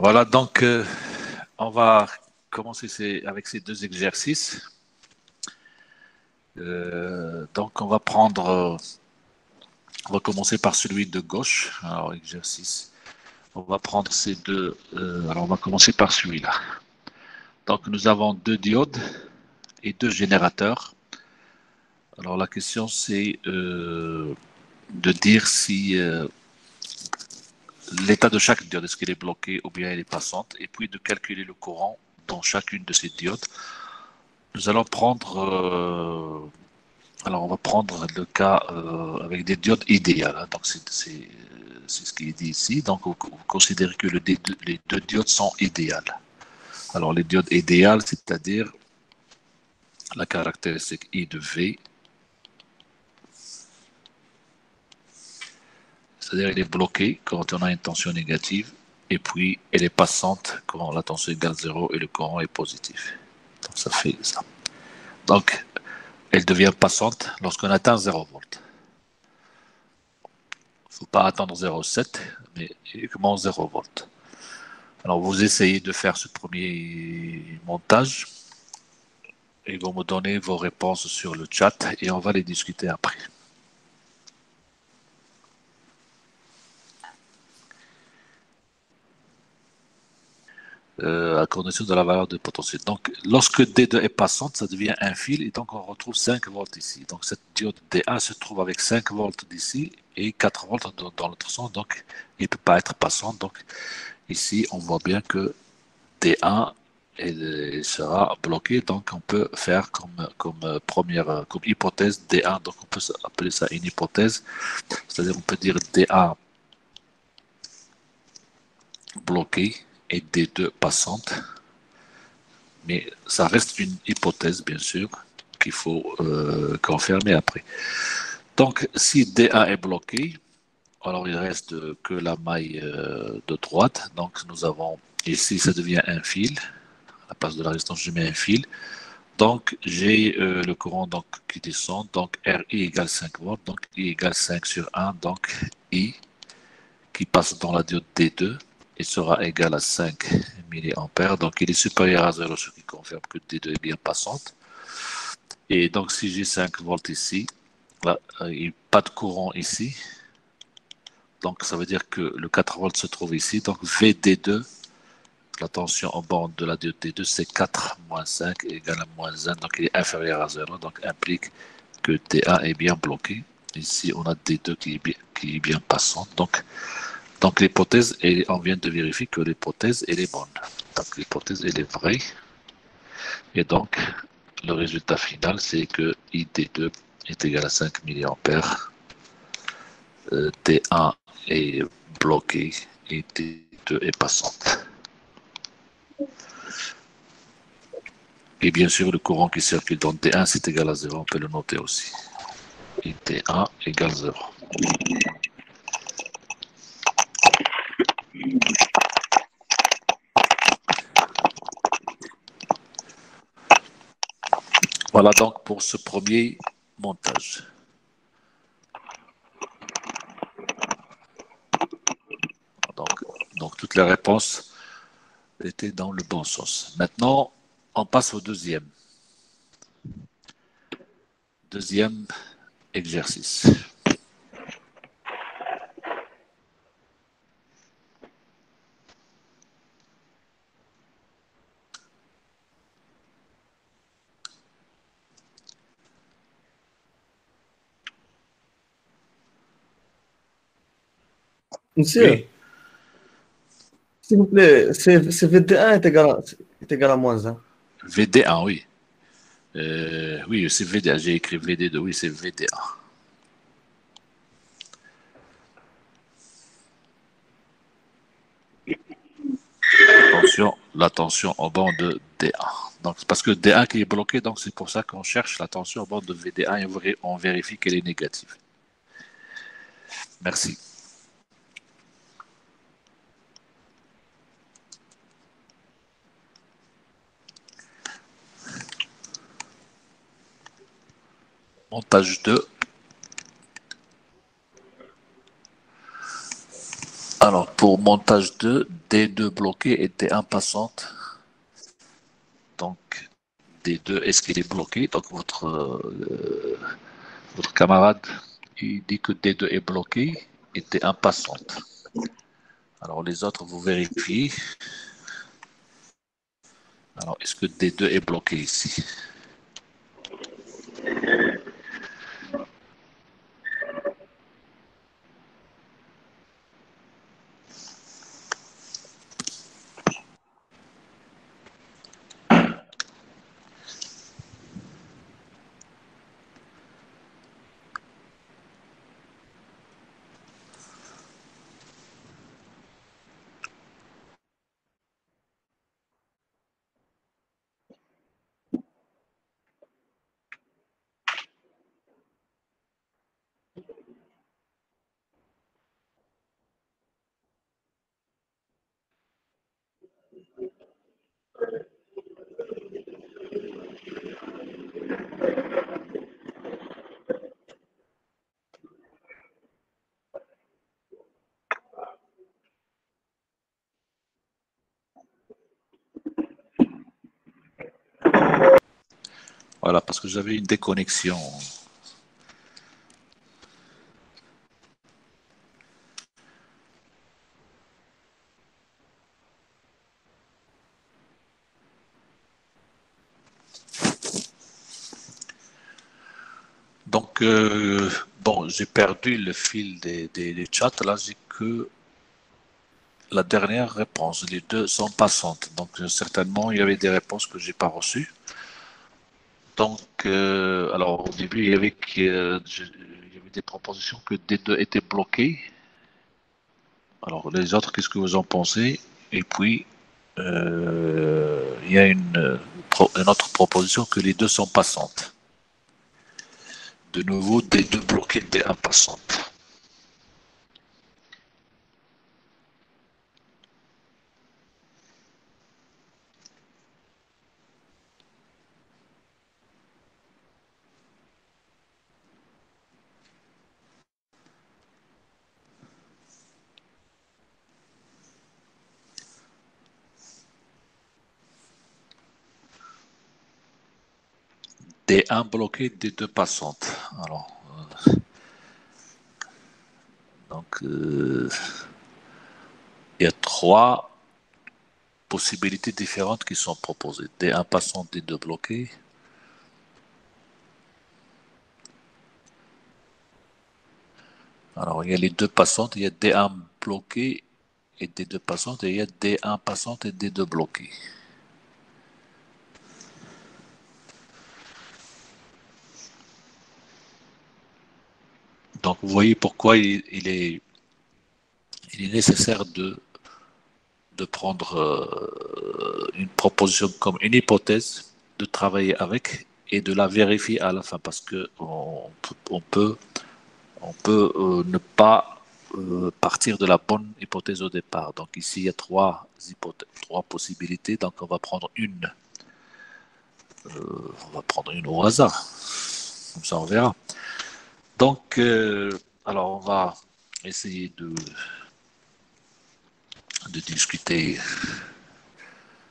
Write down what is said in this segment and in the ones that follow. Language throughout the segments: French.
Voilà, donc on va commencer avec ces deux exercices. Donc on va commencer par celui de gauche. Alors exercice. On va prendre ces deux. Alors on va commencer par celui-là. Donc nous avons deux diodes et deux générateurs. Alors la question c'est de dire si l'état de chaque diode, est-ce qu'elle est bloquée ou bien elle est passante, et puis de calculer le courant dans chacune de ces diodes. Nous allons prendre alors, on va prendre le cas avec des diodes idéales, hein. Donc, c'est ce qui est dit ici. Donc, vous considérez que les deux diodes sont idéales. Alors, les diodes idéales, c'est-à-dire la caractéristique I de V, c'est-à-dire elle est bloquée quand on a une tension négative, et puis elle est passante quand la tension égale 0 et le courant est positif. Donc, ça fait ça. Donc, elle devient passante lorsqu'on atteint 0 volts. Il ne faut pas attendre 0,7, mais uniquement 0 volts. Alors, vous essayez de faire ce premier montage et vous me donnez vos réponses sur le chat et on va les discuter après. À condition de la valeur de potentiel. Donc, lorsque D2 est passante, ça devient un fil et donc on retrouve 5 volts ici. Donc, cette diode D1 se trouve avec 5 volts d'ici et 4 volts dans l'autre sens. Donc, il ne peut pas être passante. Donc, ici, on voit bien que D1 elle sera bloquée, donc on peut faire comme hypothèse D1, donc on peut appeler ça une hypothèse, c'est-à-dire on peut dire D1 bloquée et D2 passante, mais ça reste une hypothèse bien sûr qu'il faut confirmer après. Donc si D1 est bloqué, alors il reste que la maille de droite, donc nous avons ici ça devient un fil, à la place de la résistance je mets un fil. Donc, j'ai le courant donc, qui descend, donc RI égale 5 volts, donc I égale 5 sur 1, donc I qui passe dans la diode D2 et sera égal à 5 mA, donc il est supérieur à 0, ce qui confirme que D2 est bien passante. Et donc, si j'ai 5 volts ici, là, il n'y a pas de courant ici, donc ça veut dire que le 4 volts se trouve ici, donc VD2, la tension en bande de la diode D2, c'est 4 moins 5 égale à moins 1, donc il est inférieur à 0, donc implique que D1 est bien bloqué. Ici, on a D2 qui est bien passant. Donc l'hypothèse, on vient de vérifier que l'hypothèse, elle est bonne. Donc l'hypothèse, elle est vraie. Et donc, le résultat final, c'est que ID2 est égal à 5 mA. D1 est bloqué et D2 est passante. Et bien sûr, le courant qui circule dans D1, c'est égal à 0. On peut le noter aussi. Et D1 égale 0. Voilà donc pour ce premier montage. Donc toutes les réponses étaient dans le bon sens. Maintenant, on passe au deuxième. Deuxième exercice. Monsieur, Oui, s'il vous plaît, c'est VD1 est égal à moins 1. VD1, oui. Oui, c'est VD1. J'ai écrit VD2, oui, c'est VD1. Attention, la tension en bande de D1. Donc, parce que D1 qui est bloqué, donc c'est pour ça qu'on cherche la tension en bande de VD1 et on vérifie qu'elle est négative. Merci. Montage 2. Alors, pour montage 2, D2 bloqué et D1 passante. Donc, D2, est-ce qu'il est bloqué? Donc, votre camarade, il dit que D2 est bloqué et D1 passante. Alors, les autres, vous vérifiez. Alors, est-ce que D2 est bloqué ici? Voilà, parce que j'avais une déconnexion. Donc, bon, j'ai perdu le fil des chats. Là, j'ai que la dernière réponse. Les deux sont passantes. Donc, certainement, il y avait des réponses que j'ai pas reçues. Donc, alors, au début, il y avait des propositions que D2 était bloqué. Alors, les autres, qu'est-ce que vous en pensez? Et puis, il y a une autre proposition que les deux sont passantes. De nouveau, D2 bloqué, D1 passante. D1 bloqué, D2 passante. Alors, donc, il y a trois possibilités différentes qui sont proposées. D1 passant, D2 bloqué. Alors, il y a les deux passantes, il y a D1 bloqué et D2 passante, et il y a D1 passante et D2 bloqué. Donc, vous voyez pourquoi il est nécessaire de prendre une proposition comme une hypothèse, de travailler avec et de la vérifier à la fin, parce que on peut ne pas partir de la bonne hypothèse au départ. Donc ici, il y a trois possibilités. Donc on va prendre une au hasard. Comme ça, on verra. Donc, alors on va essayer de discuter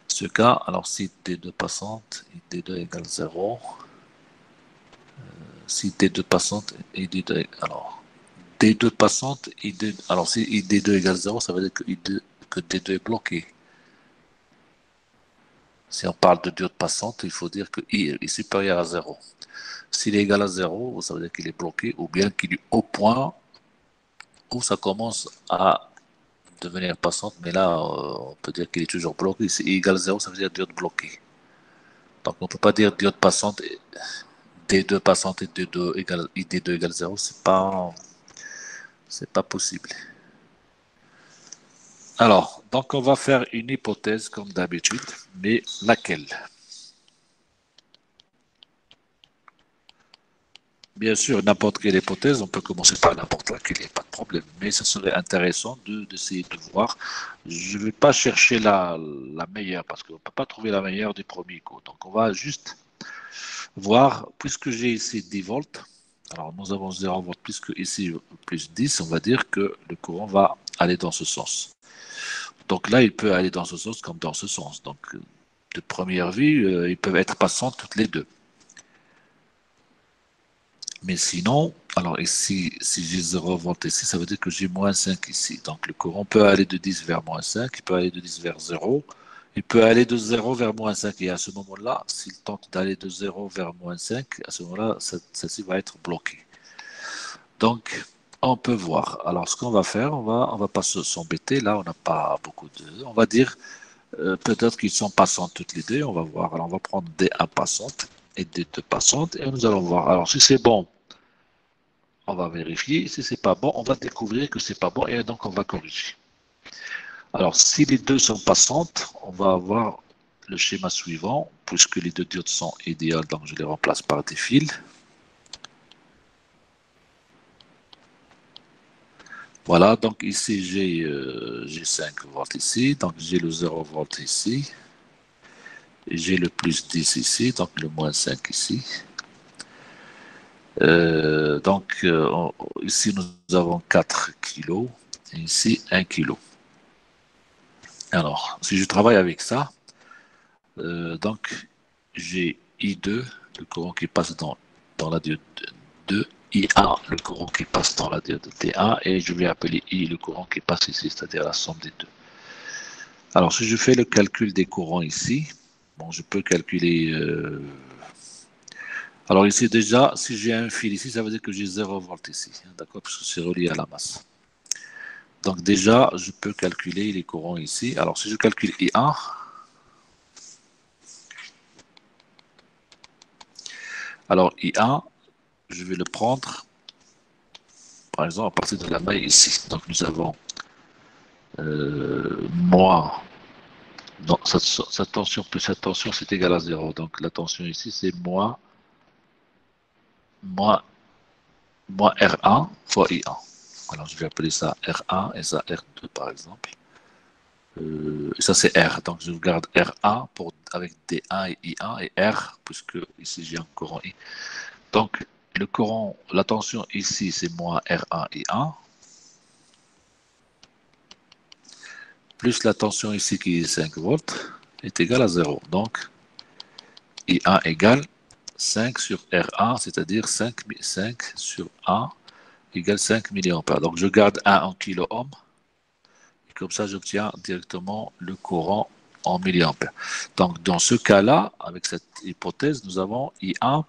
ce cas. Alors si D2 passante et D2 égale 0, si D2 passante et D2 alors D2 passante et alors si D2 égale 0, ça veut dire que D2 est bloqué. Si on parle de diode passante, il faut dire que I est supérieur à 0. S'il est égal à 0, ça veut dire qu'il est bloqué, ou bien qu'il est au point où ça commence à devenir passante, mais là, on peut dire qu'il est toujours bloqué. Si I égale 0, ça veut dire diode bloquée. Donc on ne peut pas dire diode passante, D2 passante et ID2 égale 0, c'est pas possible. Alors, donc on va faire une hypothèse comme d'habitude, mais laquelle? Bien sûr, n'importe quelle hypothèse, on peut commencer par n'importe laquelle, il n'y a pas de problème. Mais ça serait intéressant d'essayer de voir. Je ne vais pas chercher la meilleure, parce qu'on ne peut pas trouver la meilleure du premier coup. Donc on va juste voir, puisque j'ai ici 10 volts, alors nous avons 0 volts, puisque ici plus 10, on va dire que le courant va aller dans ce sens. Donc là, il peut aller dans ce sens comme dans ce sens. Donc, de première vue, ils peuvent être passantes toutes les deux. Mais sinon, alors ici, si j'ai 0 volts ici, ça veut dire que j'ai moins 5 ici. Donc le courant peut aller de 10 vers moins 5, il peut aller de 10 vers 0, il peut aller de 0 vers moins 5. Et à ce moment-là, s'il tente d'aller de 0 vers moins 5, à ce moment-là, celle-ci va être bloquée. Donc, on peut voir. Alors, ce qu'on va faire, on va pas s'embêter. Là, on n'a pas beaucoup de... On va dire, peut-être qu'ils sont passantes toutes les deux. On va voir. Alors, on va prendre D1 passante et D2 passante et nous allons voir. Alors, si c'est bon, on va vérifier. Si c'est pas bon, on va découvrir que c'est pas bon et donc on va corriger. Alors, si les deux sont passantes, on va avoir le schéma suivant, puisque les deux diodes sont idéales, donc je les remplace par des fils. Voilà, donc ici j'ai 5 volts ici, donc j'ai le 0 volts ici, et j'ai le plus 10 ici, donc le moins 5 ici. Ici nous avons 4 kilos, et ici 1 kilo. Alors, si je travaille avec ça, donc j'ai I2, le courant qui passe dans la diode 2, IA, le courant qui passe dans la diode T1, et je vais appeler I le courant qui passe ici, c'est-à-dire la somme des deux. Alors, si je fais le calcul des courants ici, bon, je peux calculer... Alors ici déjà, si j'ai un fil ici, ça veut dire que j'ai 0 volt ici, d'accord, parce que c'est relié à la masse. Donc déjà, je peux calculer les courants ici. Alors si je calcule I1, alors I1, je vais le prendre, par exemple, à partir de la maille ici. Donc nous avons moins... Non, cette tension plus cette tension, c'est égal à 0. Donc la tension ici, c'est moins R1 fois I1. Alors je vais appeler ça R1 et ça R2 par exemple. Et ça c'est R. Donc je garde R1 avec D1 et I1 et R, puisque ici j'ai un courant I. Donc le courant, la tension ici c'est moins R1 I1, plus la tension ici qui est 5 volts, est égale à 0. Donc I1 égale 5 sur R1, c'est-à-dire 5 sur 1 égale 5 milliampères. Donc je garde 1 en kilo-ohm, et comme ça j'obtiens directement le courant en milliampères. Donc dans ce cas-là, avec cette hypothèse, nous avons I1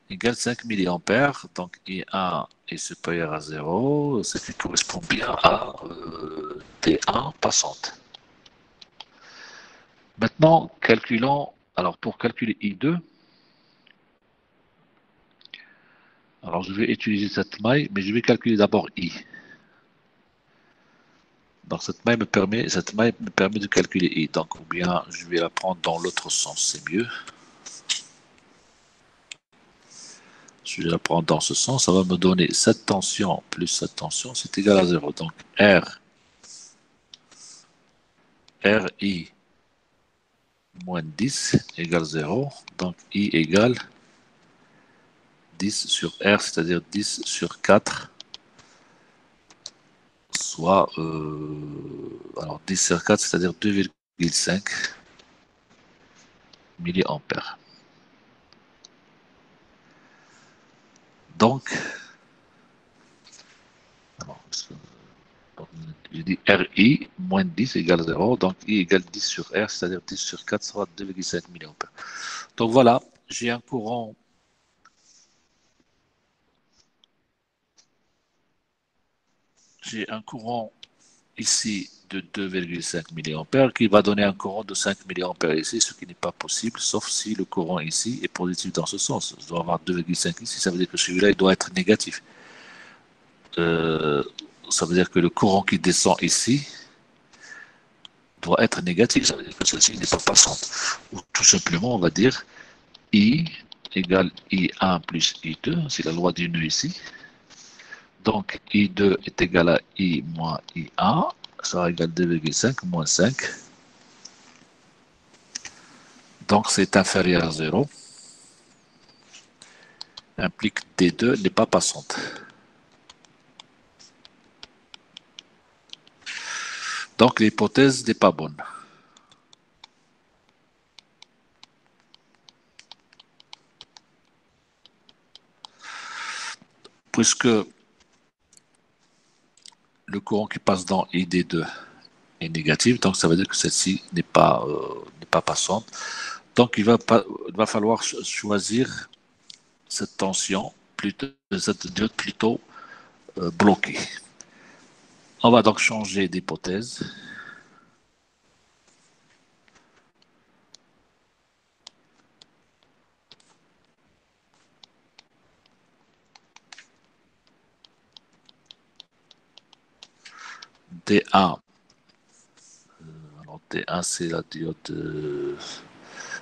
égale 5 milliampères. Donc I1 est supérieur à 0, ce qui correspond bien à T1 passante. Maintenant, calculons, alors pour calculer I2, alors je vais utiliser cette maille, mais je vais calculer d'abord I. Donc cette maille me permet de calculer I. Donc ou bien je vais la prendre dans l'autre sens, c'est mieux. Je vais la prendre dans ce sens, ça va me donner cette tension plus cette tension, c'est égal à 0. Donc RI moins 10 égale 0. Donc I égale 10 sur R, c'est-à-dire 10 sur 4, soit alors 10 sur 4, c'est-à-dire 2,5 milliampères. Donc, je dis RI moins 10 égale 0, donc I égale 10 sur R, c'est-à-dire 10 sur 4, soit 2,5 milliampères. Donc voilà, j'ai un courant ici de 2,5 milliampères qui va donner un courant de 5 milliampères ici, ce qui n'est pas possible, sauf si le courant ici est positif dans ce sens. Je dois avoir 2,5 ici, ça veut dire que celui-là, il doit être négatif. Euh, Ça veut dire que le courant qui descend ici doit être négatif, ça veut dire que celle-ci n'est pas passante. Ou tout simplement, on va dire I égale I1 plus I2, c'est la loi du nœud ici. Donc I2 est égal à I moins I1, ça va égal 2,5 moins 5. Donc c'est inférieur à 0. Implique D2 n'est pas passante. Donc l'hypothèse n'est pas bonne. Puisque le courant qui passe dans ID2 est négatif, donc ça veut dire que celle-ci n'est pas passante. Donc il va falloir choisir cette tension, cette diode plutôt bloquée. On va donc changer d'hypothèse. D1. Alors D1 c'est la diode.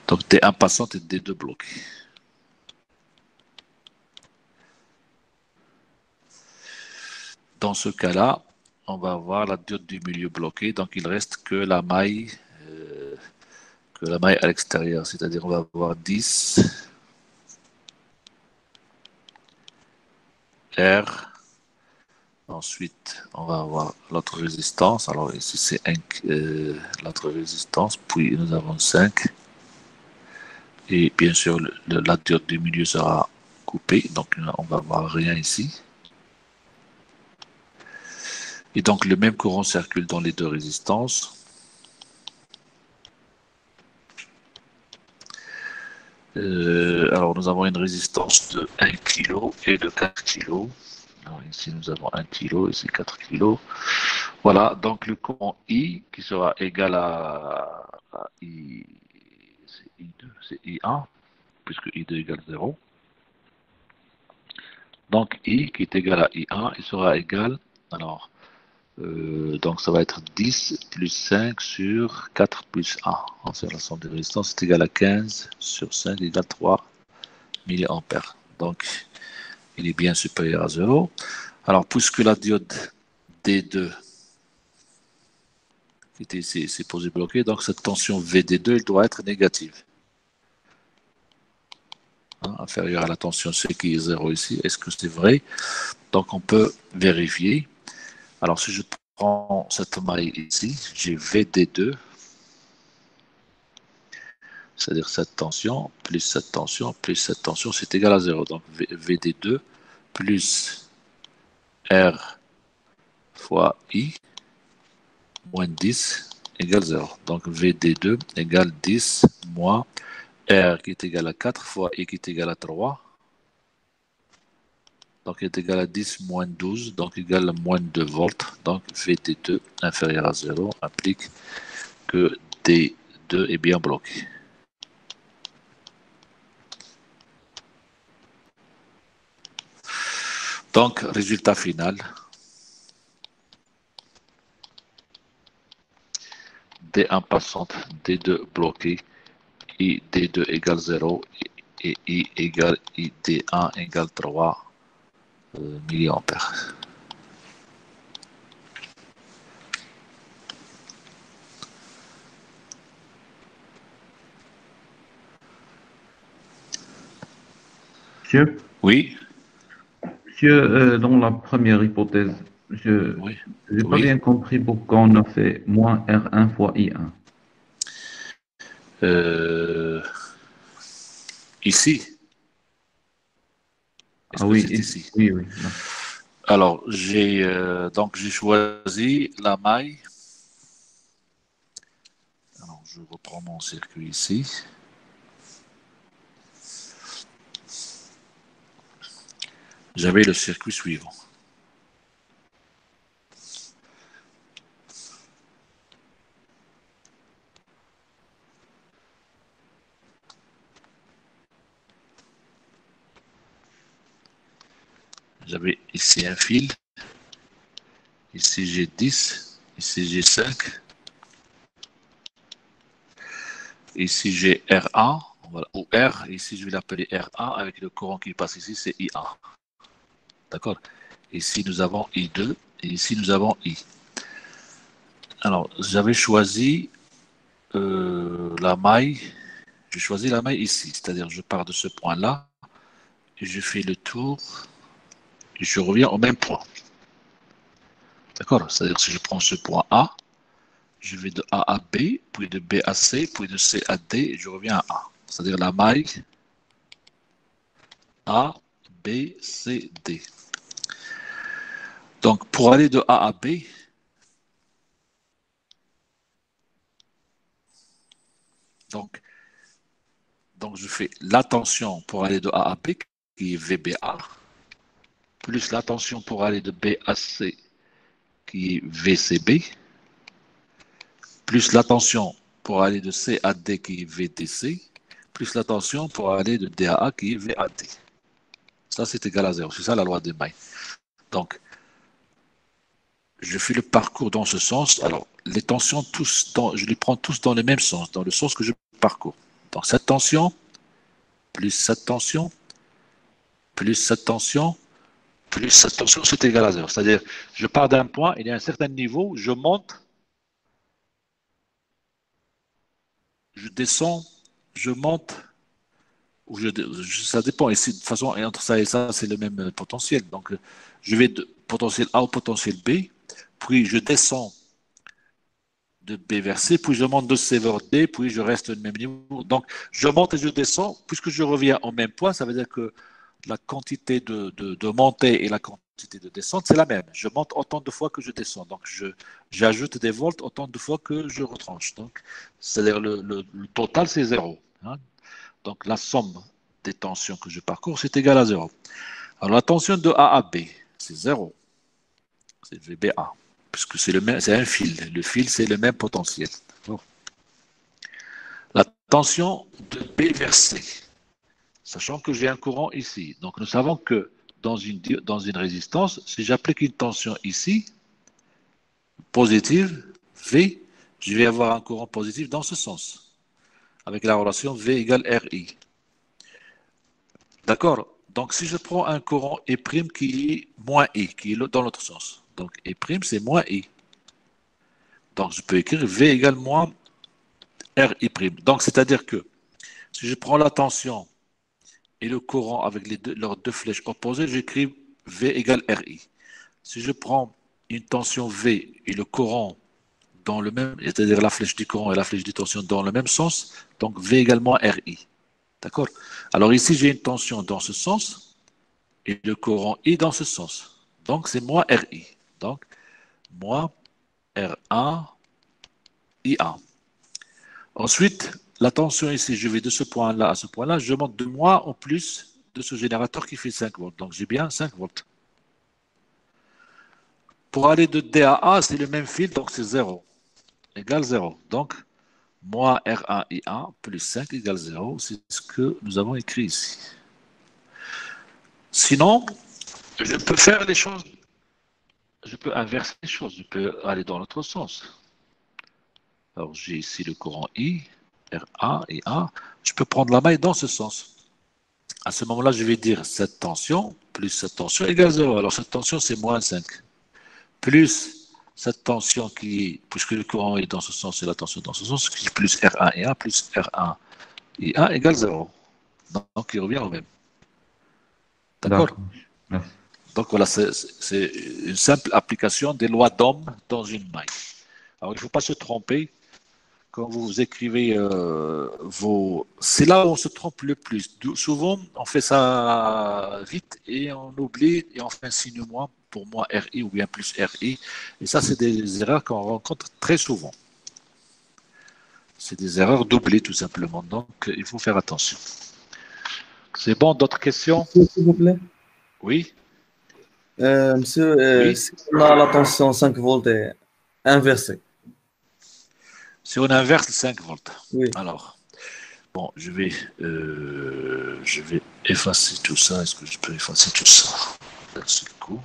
Donc D1 passante et D2 bloquée. Dans ce cas-là, on va avoir la diode du milieu bloquée, donc il reste que la maille à l'extérieur, c'est-à-dire on va avoir 10 R. Ensuite, on va avoir l'autre résistance. Alors ici, c'est l'autre résistance. Puis nous avons 5. Et bien sûr, la diode du milieu sera coupée. Donc, on va avoir rien ici. Et donc, le même courant circule dans les deux résistances. Alors, nous avons une résistance de 1 kg et de 4 kg. Alors, ici, nous avons 1 kg, ici 4 kg. Voilà, donc le courant I qui sera égal à I, c'est I2, c'est I1, puisque I2 égale 0. Donc I qui est égal à I1, il sera égal, alors, donc ça va être 10 plus 5 sur 4 plus 1. C'est la somme des résistances, c'est égal à 15 sur 5 égale 3 milliampères. Donc, il est bien supérieur à 0. Alors, puisque la diode D2 qui était ici, c'est posé bloqué, donc cette tension VD2, elle doit être négative. Inférieure à la tension C qui est 0 ici. Est-ce que c'est vrai? Donc, on peut vérifier. Alors, si je prends cette maille ici, j'ai VD2, c'est-à-dire cette tension, plus cette tension, plus cette tension, c'est égal à 0. Donc, VD2 plus R fois I moins 10 égale 0. Donc, VD2 égale 10 moins R qui est égal à 4 fois I qui est égal à 3. Donc, il est égal à 10 moins 12, donc égal à moins 2 volts. Donc, VT2 inférieur à 0 implique que D2 est bien bloqué. Donc, résultat final. D1 passante, D2 bloqué, I D2 égale 0 et I égale ID1 égale 3 milliampères. Monsieur, Oui, dans la première hypothèse, je oui, n'ai pas oui. bien compris pourquoi on a fait moins R1 fois I1. Ici, est-ce Ah que oui, c'est ici? oui, oui. Là. Alors, j'ai choisi la maille. Alors, je reprends mon circuit ici. J'avais le circuit suivant. J'avais ici un fil. Ici, j'ai 10. Ici, j'ai 5. Ici, j'ai R1. Voilà, ou R. Ici, je vais l'appeler R1 avec le courant qui passe ici, c'est I1. D'accord? Ici, nous avons I2. Et ici, nous avons I. Alors, j'avais choisi la maille. J'ai choisi la maille ici. C'est-à-dire, je pars de ce point-là. Et je fais le tour. Et je reviens au même point. D'accord? C'est-à-dire, si je prends ce point A, je vais de A à B, puis de B à C, puis de C à D, et je reviens à A. C'est-à-dire la maille A, B, C, D. Donc, pour aller de A à B, donc je fais la tension pour aller de A à B, qui est VBA, plus la tension pour aller de B à C, qui est VCB, plus la tension pour aller de C à D, qui est VDC, plus la tension pour aller de D à A, qui est VAD. Ça, c'est égal à 0. C'est ça la loi des mailles. Donc, je fais le parcours dans ce sens. Alors, les tensions, je les prends tous dans le même sens, dans le sens que je parcours. Donc, cette tension, plus cette tension, plus cette tension, plus cette tension, c'est égal à 0. C'est-à-dire, je pars d'un point, il y a un certain niveau, je monte, je descends, je monte, ou ça dépend. Ici, de toute façon, entre ça et ça, c'est le même potentiel. Donc, je vais de potentiel A au potentiel B, puis je descends de B vers C, puis je monte de C vers D, puis je reste au même niveau. Donc, je monte et je descends. Puisque je reviens au même point, ça veut dire que la quantité de montée et la quantité de descente, c'est la même. Je monte autant de fois que je descends. Donc, j'ajoute des volts autant de fois que je retranche. Donc, c'est-à-dire le total, c'est 0. Hein. Donc, la somme des tensions que je parcours, c'est égal à 0. Alors, la tension de A à B, c'est 0. C'est VBA. Puisque c'est un fil. Le fil, c'est le même potentiel. La tension de B vers C, sachant que j'ai un courant ici. Donc nous savons que dans une résistance, si j'applique une tension ici, positive, V, je vais avoir un courant positif dans ce sens, avec la relation V égale RI. D'accord? Donc si je prends un courant E' qui est moins I, qui est dans l'autre sens, donc E' c'est moins I. Donc je peux écrire V égale moins RI'. Donc c'est-à-dire que si je prends la tension et le courant avec leurs deux flèches opposées, j'écris V égale RI. Si je prends une tension V et le courant dans le même, c'est-à-dire la flèche du courant et la flèche de tension dans le même sens, donc V égale moins RI. D'accord? Alors ici, j'ai une tension dans ce sens et le courant I dans ce sens. Donc c'est moins RI. Donc moins R1 IA. Ensuite, la tension ici, je vais de ce point-là à ce point-là, je monte de moins en plus de ce générateur qui fait 5 volts. Donc j'ai bien 5 volts. Pour aller de D à A, c'est le même fil, donc c'est 0. Égale 0. Donc, moins R1I1 plus 5 égale 0. C'est ce que nous avons écrit ici. Sinon, je peux faire les choses. Je peux inverser les choses. Je peux aller dans l'autre sens. Alors, j'ai ici le courant I, R1 et A. Je peux prendre la maille dans ce sens. À ce moment-là, je vais dire cette tension plus cette tension égale 0. Alors, cette tension, c'est moins 5. Plus cette tension puisque le courant est dans ce sens et la tension dans ce sens, qui est plus R1 et A plus R1 et A égale 0. Donc, il revient au même. D'accord? Donc, voilà, c'est une simple application des lois d'Ohm dans une maille. Alors, il ne faut pas se tromper quand vous écrivez vos... C'est là où on se trompe le plus. Souvent, on fait ça vite et on oublie et on fait un signe moins pour moins RI ou bien plus RI. Et ça, c'est des erreurs qu'on rencontre très souvent. C'est des erreurs doublées, tout simplement. Donc, il faut faire attention. C'est bon, d'autres questions? S'il vous plaît. Oui? Monsieur, Oui. si on a la tension 5 volts est inversée. Si on inverse les 5 volts. Oui. Alors, bon, je vais effacer tout ça. Est-ce que je peux effacer tout ça d'un seul coup?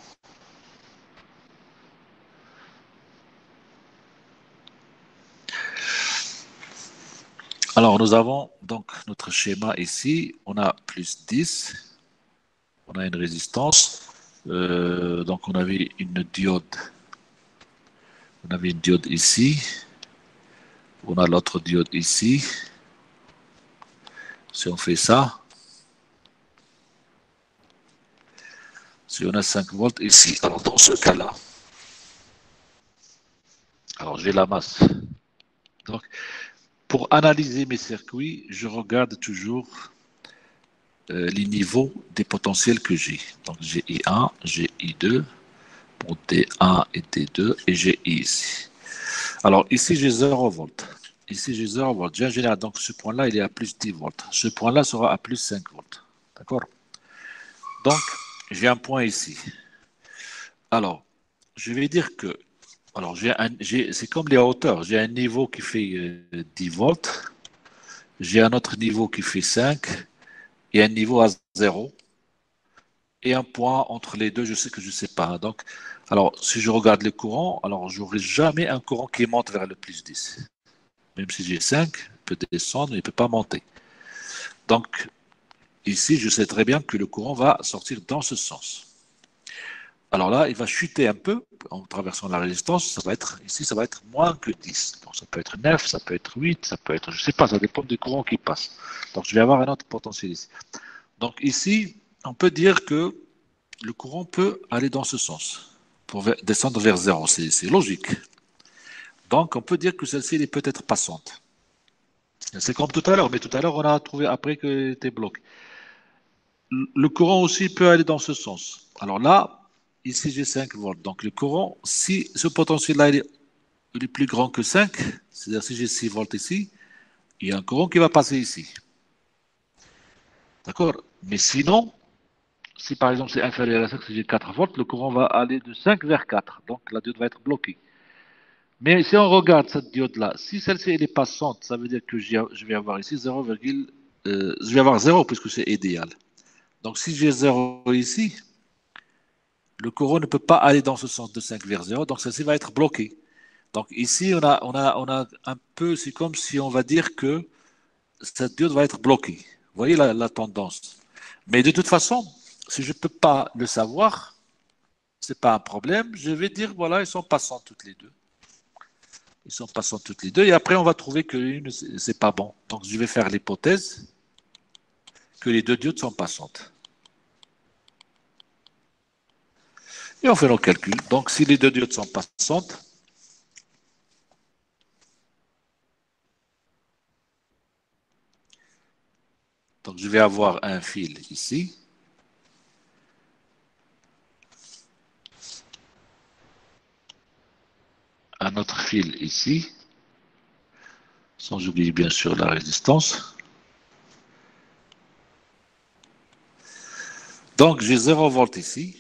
Alors, nous avons donc notre schéma ici. On a plus 10. On a une résistance. Donc, on avait une diode. On avait une diode ici. On a l'autre diode ici. Si on fait ça, si on a 5 volts ici, alors dans ce cas-là, alors j'ai la masse Donc, pour analyser mes circuits, je regarde toujours les niveaux des potentiels que j'ai. Donc, j'ai I1, j'ai I2, pour D1 et D2, et j'ai I ici. Alors, ici, j'ai 0 volts. Ici, j'ai 0 volts. J'ai un générateur. Donc, ce point-là, il est à plus 10 volts. Ce point-là sera à plus 5 volts. D'accord? Donc, j'ai un point ici. Alors, je vais dire que, alors, c'est comme les hauteurs. J'ai un niveau qui fait 10 volts. J'ai un autre niveau qui fait 5 et un niveau à 0. Et un point entre les deux, je sais que je ne sais pas. Donc, alors, si je regarde les courants, alors, j'aurai jamais un courant qui monte vers le plus 10. Même si j'ai 5, il peut descendre, il ne peut pas monter. Donc, ici, je sais très bien que le courant va sortir dans ce sens. Alors là, il va chuter un peu en traversant la résistance. Ici, ça va être moins que 10. Donc, ça peut être 9, ça peut être 8, ça peut être, je ne sais pas, ça dépend du courant qui passe. Donc, je vais avoir un autre potentiel ici. Donc, ici, on peut dire que le courant peut aller dans ce sens pour descendre vers 0. C'est logique. Donc, on peut dire que celle-ci est peut-être passante. C'est comme tout à l'heure, mais tout à l'heure, on a trouvé après que était bloqué. Le courant aussi peut aller dans ce sens. Alors là, ici, j'ai 5 volts. Donc, le courant, si ce potentiel-là est plus grand que 5, c'est-à-dire si j'ai 6 volts ici, il y a un courant qui va passer ici. D'accord? Mais sinon, si par exemple c'est inférieur à 5, si j'ai 4 volts, le courant va aller de 5 vers 4. Donc, la diode va être bloquée. Mais si on regarde cette diode-là, si celle-ci est passante, ça veut dire que je vais avoir ici 0, je vais avoir 0 puisque c'est idéal. Donc si j'ai 0 ici, le courant ne peut pas aller dans ce sens de 5 vers 0, donc celle-ci va être bloquée. Donc ici, on a un peu, c'est comme si on va dire que cette diode va être bloquée. Vous voyez la tendance. Mais de toute façon, si je ne peux pas le savoir, ce n'est pas un problème. Je vais dire, voilà, ils sont passants toutes les deux. Ils sont passants toutes les deux. Et après, on va trouver que l'une, c'est pas bon. Donc, je vais faire l'hypothèse que les deux diodes sont passantes. Et on fait nos calculs. Donc, si les deux diodes sont passantes, donc je vais avoir un fil ici. Un autre fil ici. Sans oublier bien sûr la résistance. Donc, j'ai 0 volts ici.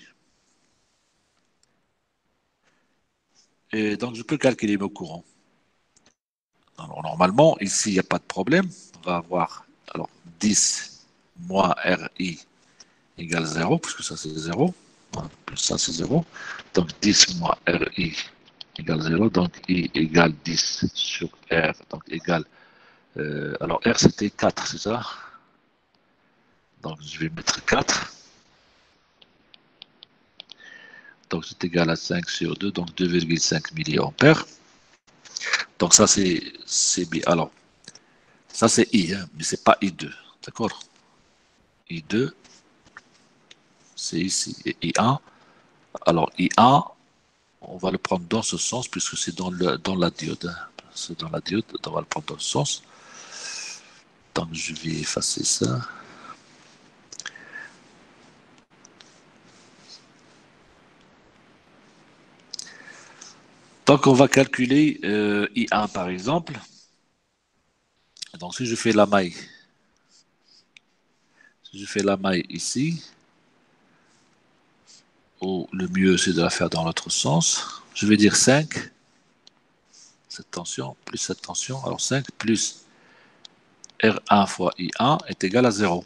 Et donc, je peux calculer mon courant. Alors, normalement, ici, il n'y a pas de problème. On va avoir alors 10 moins RI égale 0, puisque ça c'est 0. Plus ça c'est 0. Donc 10 moins RI égale 0. Donc I égale 10 sur R. Donc égale. Alors R c'était 4, c'est ça? Donc je vais mettre 4. Donc c'est égal à 5 sur 2, donc 2,5 milliampères. Donc ça c'est bien. Alors, ça c'est I, hein, mais c'est pas I2. D'accord? I2, c'est ici. Et I1, alors I1, on va le prendre dans ce sens puisque c'est dans la diode. C'est dans la diode, on va le prendre dans ce sens. Donc je vais effacer ça. Donc on va calculer I1 par exemple. Donc si je fais la maille, ici, ou le mieux c'est de la faire dans l'autre sens, je vais dire 5, cette tension, plus cette tension, alors 5 plus R1 fois I1 est égal à 0.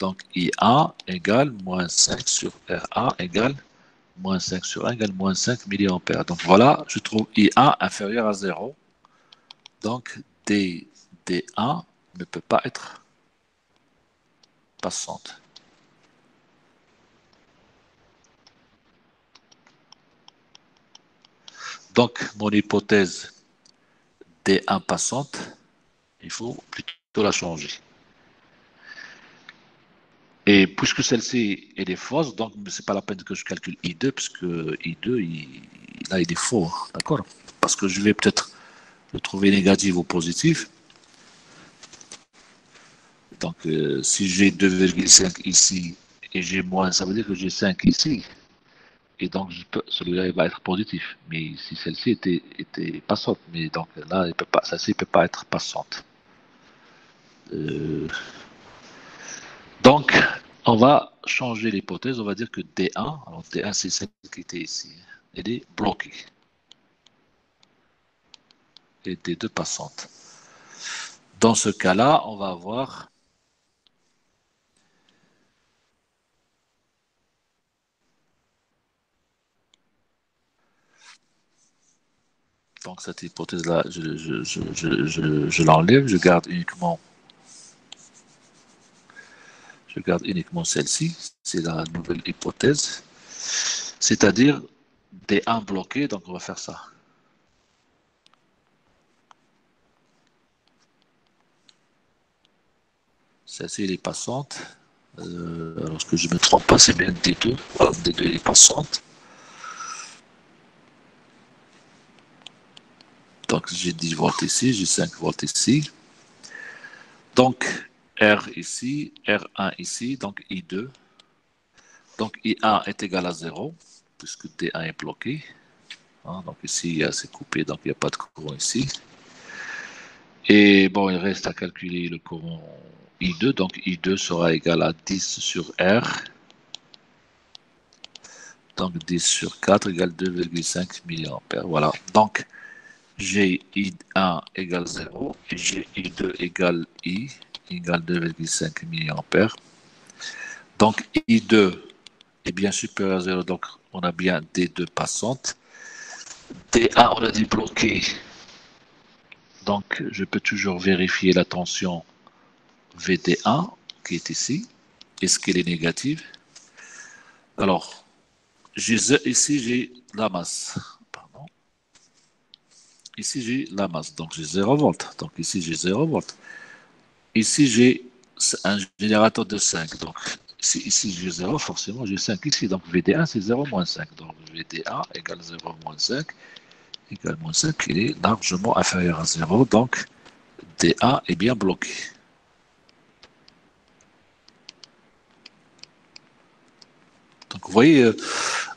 Donc I1 égale moins 5 sur R1 égale moins 5 sur 1 égale moins 5 milliampères. Donc voilà, je trouve I1 inférieur à 0. Donc D1 ne peut pas être passante. Donc mon hypothèse D1 passante, il faut plutôt la changer. Et puisque celle-ci elle est fausse, donc c'est pas la peine que je calcule I2, puisque I2, là il est faux, d'accord? Parce que je vais peut-être de trouver négatif ou positif. Donc, si j'ai 2,5 ici et j'ai moins, ça veut dire que j'ai 5 ici. Et donc, celui-là va être positif. Mais si celle-ci était passante, mais donc là, celle-ci ne peut pas être passante. Donc, on va changer l'hypothèse. On va dire que D1, alors D1, c'est celle qui était ici, elle est bloquée. Et D2 passante. Dans ce cas-là, on va avoir donc cette hypothèse-là, je l'enlève, je garde uniquement celle-ci, c'est la nouvelle hypothèse, c'est-à-dire D1 bloqué, donc on va faire ça. Celle-ci, elle est passante. Alors que je ne me trompe pas, c'est bien D2. Voilà, D2 est passante. Donc j'ai 10 volts ici, j'ai 5 volts ici. Donc R ici, R1 ici, donc I2. Donc I1 est égal à 0, puisque D1 est bloqué. Hein, donc ici, c'est coupé, donc il n'y a pas de courant ici. Et bon, il reste à calculer le courant I2. Donc I2 sera égal à 10 sur R. Donc 10 sur 4 égale 2,5 mA. Voilà. Donc G I1 égale 0 et G I2 égale I égale 2,5 mA. Donc I2 est bien supérieur à 0, donc on a bien D2 passante. D1, on a dit bloqué. Donc je peux toujours vérifier la tension VD1 qui est ici. Est-ce qu'elle est négative? Alors, ici j'ai la masse. Pardon. Ici j'ai la masse, donc j'ai 0 volts. Donc ici j'ai 0 volts. Ici j'ai un générateur de 5. Donc ici j'ai 0, forcément j'ai 5 ici. Donc VD1 c'est 0 moins 5. Donc VD1 égale 0 moins 5 égale moins 5. Il est largement inférieur à 0. Donc D1 est bien bloqué. Donc vous voyez,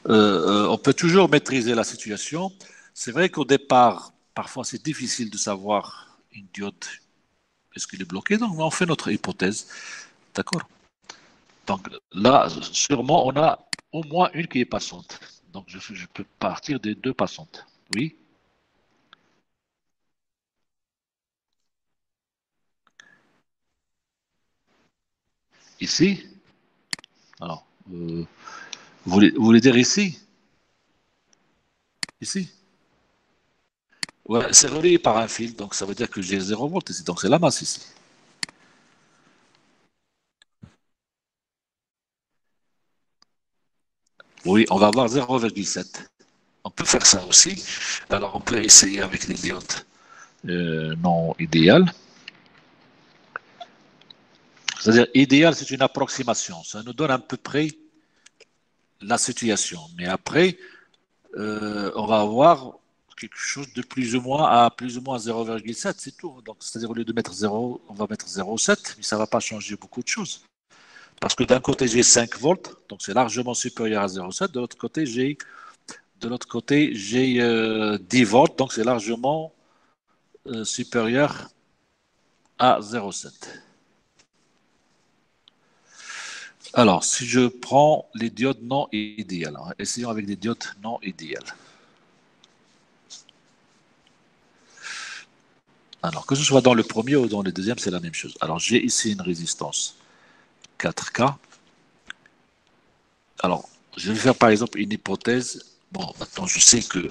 on peut toujours maîtriser la situation. C'est vrai qu'au départ, parfois c'est difficile de savoir une diode, est-ce qu'elle est bloquée. Donc on fait notre hypothèse. D'accord. Donc là, sûrement, on a au moins une qui est passante. Donc je peux partir des deux passantes. Oui. Ici. Alors, vous voulez dire ici? Ici. Ouais, c'est relié par un fil, donc ça veut dire que j'ai 0 volts ici. Donc c'est la masse ici. Oui, on va avoir 0,7. On peut faire ça aussi. Alors on peut essayer avec les diodes non idéales. C'est-à-dire idéal, c'est une approximation. Ça nous donne à peu près la situation. Mais après, on va avoir quelque chose de plus ou moins à plus ou moins 0,7, c'est tout. Donc, c'est-à-dire au lieu de mettre 0, on va mettre 0,7, mais ça ne va pas changer beaucoup de choses. Parce que d'un côté, j'ai 5 volts, donc c'est largement supérieur à 0,7. De l'autre côté, j'ai 10 volts, donc c'est largement supérieur à 0,7. Alors, si je prends les diodes non idéales, essayons avec des diodes non idéales. Alors, que ce soit dans le premier ou dans le deuxième, c'est la même chose. Alors, j'ai ici une résistance 4K. Alors, je vais faire par exemple une hypothèse. Bon, maintenant, je sais que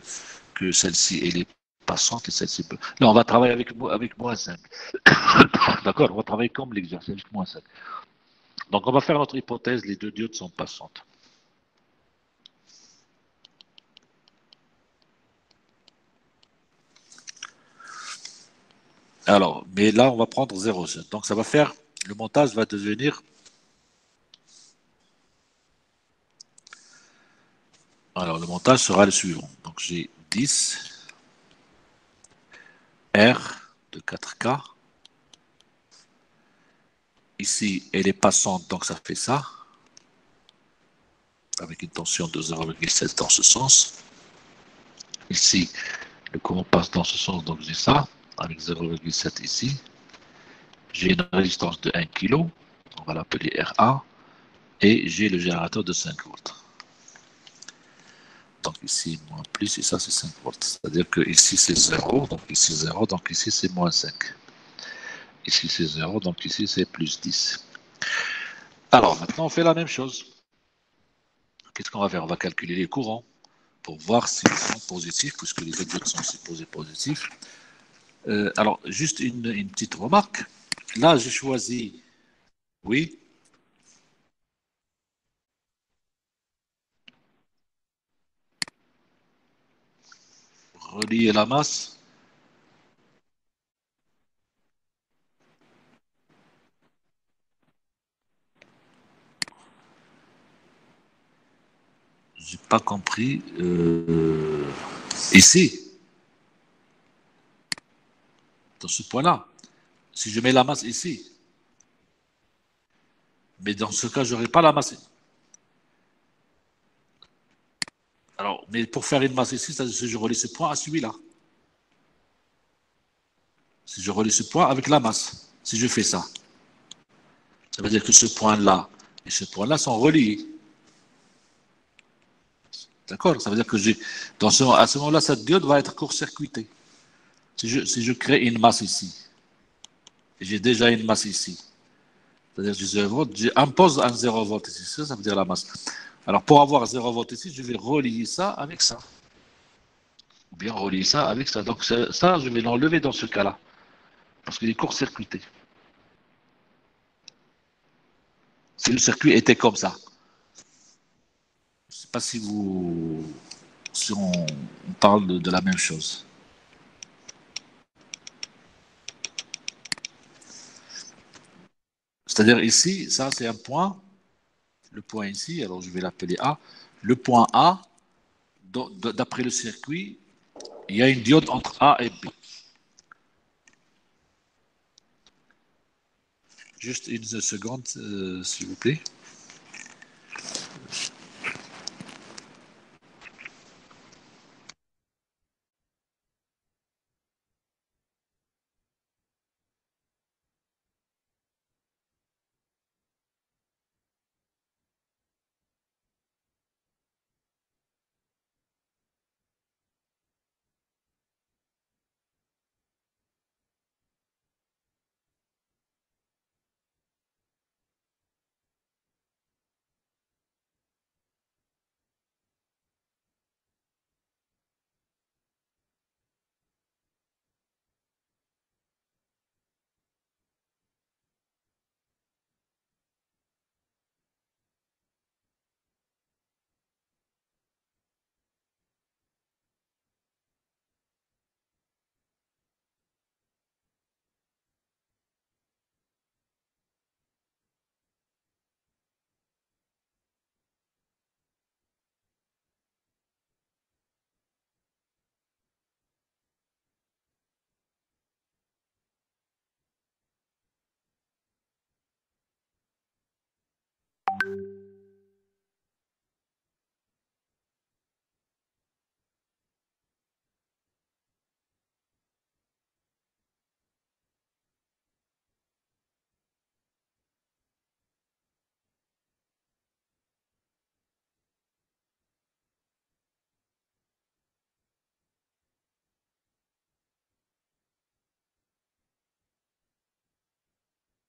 celle-ci, elle est passante et celle-ci peut. Là, on va travailler avec moins 5. D'accord. On va travailler comme l'exercice avec moins 5. Donc, on va faire notre hypothèse. Les deux diodes sont passantes. Alors, mais là, on va prendre 0,7. Donc, ça va faire, le montage va devenir. Alors, le montage sera le suivant. Donc, j'ai 10 R de 4K. Ici, elle est passante, donc ça fait ça, avec une tension de 0,7 dans ce sens. Ici, le courant passe dans ce sens, donc j'ai ça, avec 0,7 ici. J'ai une résistance de 1 kg, on va l'appeler RA, et j'ai le générateur de 5 volts. Donc ici, moins plus, et ça c'est 5 volts. C'est-à-dire que ici c'est 0, donc ici 0, donc ici c'est moins 5. Ici c'est 0, donc ici c'est plus 10. Alors maintenant on fait la même chose. Qu'est-ce qu'on va faire? On va calculer les courants pour voir s'ils sont positifs, puisque les exercices sont supposés positifs. Alors, juste une petite remarque. Là, j'ai choisi, oui, relier la masse. J'ai pas compris. Ici, dans ce point-là, si je mets la masse ici, mais dans ce cas, je n'aurai pas la masse. Alors, mais pour faire une masse ici, c'est-à-dire que je relie ce point à celui-là. Si je relie ce point avec la masse, si je fais ça, ça veut dire que ce point-là et ce point-là sont reliés. D'accord? Ça veut dire que à ce moment-là, cette diode va être court-circuitée. Si je crée une masse ici, et j'ai déjà une masse ici, c'est-à-dire du 0 volt, j'impose un 0 volt ici, ça veut dire la masse. Alors pour avoir 0 volt ici, je vais relier ça avec ça. Ou bien relier ça avec ça. Donc ça, je vais l'enlever dans ce cas-là, parce qu'il est court-circuité. Si le circuit était comme ça, je ne sais pas si on parle de la même chose. C'est-à-dire ici, ça c'est un point, le point ici, alors je vais l'appeler A. Le point A, d'après le circuit, il y a une diode entre A et B. Juste une seconde, s'il vous plaît.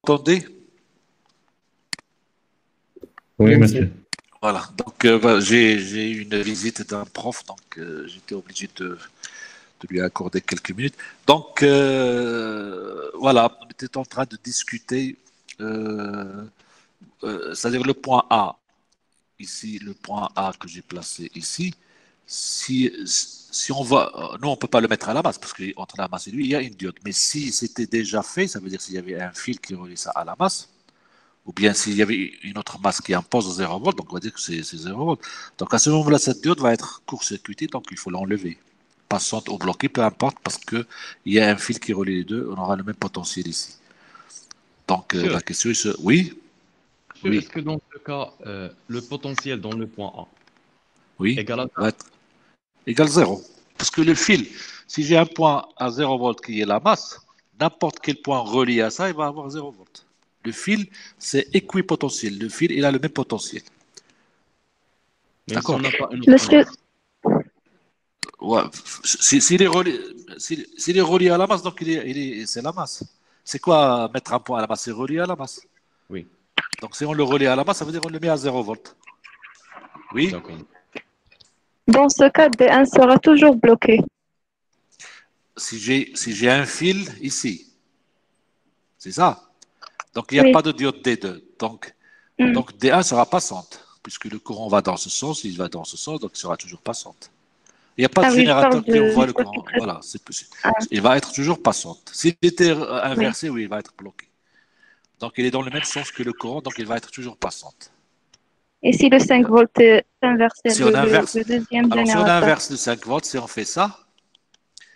Entendez? Oui, Oui, monsieur. monsieur. Voilà. Donc, j'ai eu une visite d'un prof, donc j'étais obligé de lui accorder quelques minutes. Donc, voilà, on était en train de discuter, c'est-à-dire le point A, ici, le point A que j'ai placé ici, si on va, nous, on ne peut pas le mettre à la masse, parce qu'entre la masse et lui, il y a une diode. Mais si c'était déjà fait, ça veut dire s'il y avait un fil qui relie ça à la masse, ou bien s'il y avait une autre masse qui impose 0 volt, donc on va dire que c'est 0 volt. Donc à ce moment-là, cette diode va être court-circuitée, donc il faut l'enlever. passante ou bloquée, peu importe, parce qu'il y a un fil qui relie les deux, on aura le même potentiel ici. Donc, Monsieur, la question est... Oui, monsieur, est-ce oui, que dans ce cas, le potentiel dans le point A oui, égale à va 0? être égal 0. Parce que le fil, si j'ai un point à 0 volts qui est la masse, n'importe quel point relié à ça, il va avoir 0 volts. Le fil, c'est équipotentiel. Le fil, il a le même potentiel. Même si on D'accord. n'a pas une autre Monsieur, masse. Ouais. S'il est relié, s'il est relié à la masse, donc c'est la masse. C'est quoi mettre un point à la masse? C'est relié à la masse. Oui, Donc si on le relie à la masse, ça veut dire qu'on le met à 0 volts. Oui. d'accord. dans ce cas, D1 sera toujours bloqué. Si j'ai un fil ici, c'est ça. Donc il n'y a Oui. pas de diode D2. Donc D1 sera passante, puisque le courant va dans ce sens, il va dans ce sens, donc il sera toujours passante. Il n'y a pas Ah de oui, je parle générateur qui de... envoie le courant. Voilà, c'est possible. Ah, Il va être toujours passante. S'il était oui. inversé, oui, il va être bloqué. Donc il est dans le même sens que le courant, donc il va être toujours passante. Et si le 5 volts est inversé, Si on inverse, le deuxième alors si on générateur, inverse le 5 volts, si on fait ça,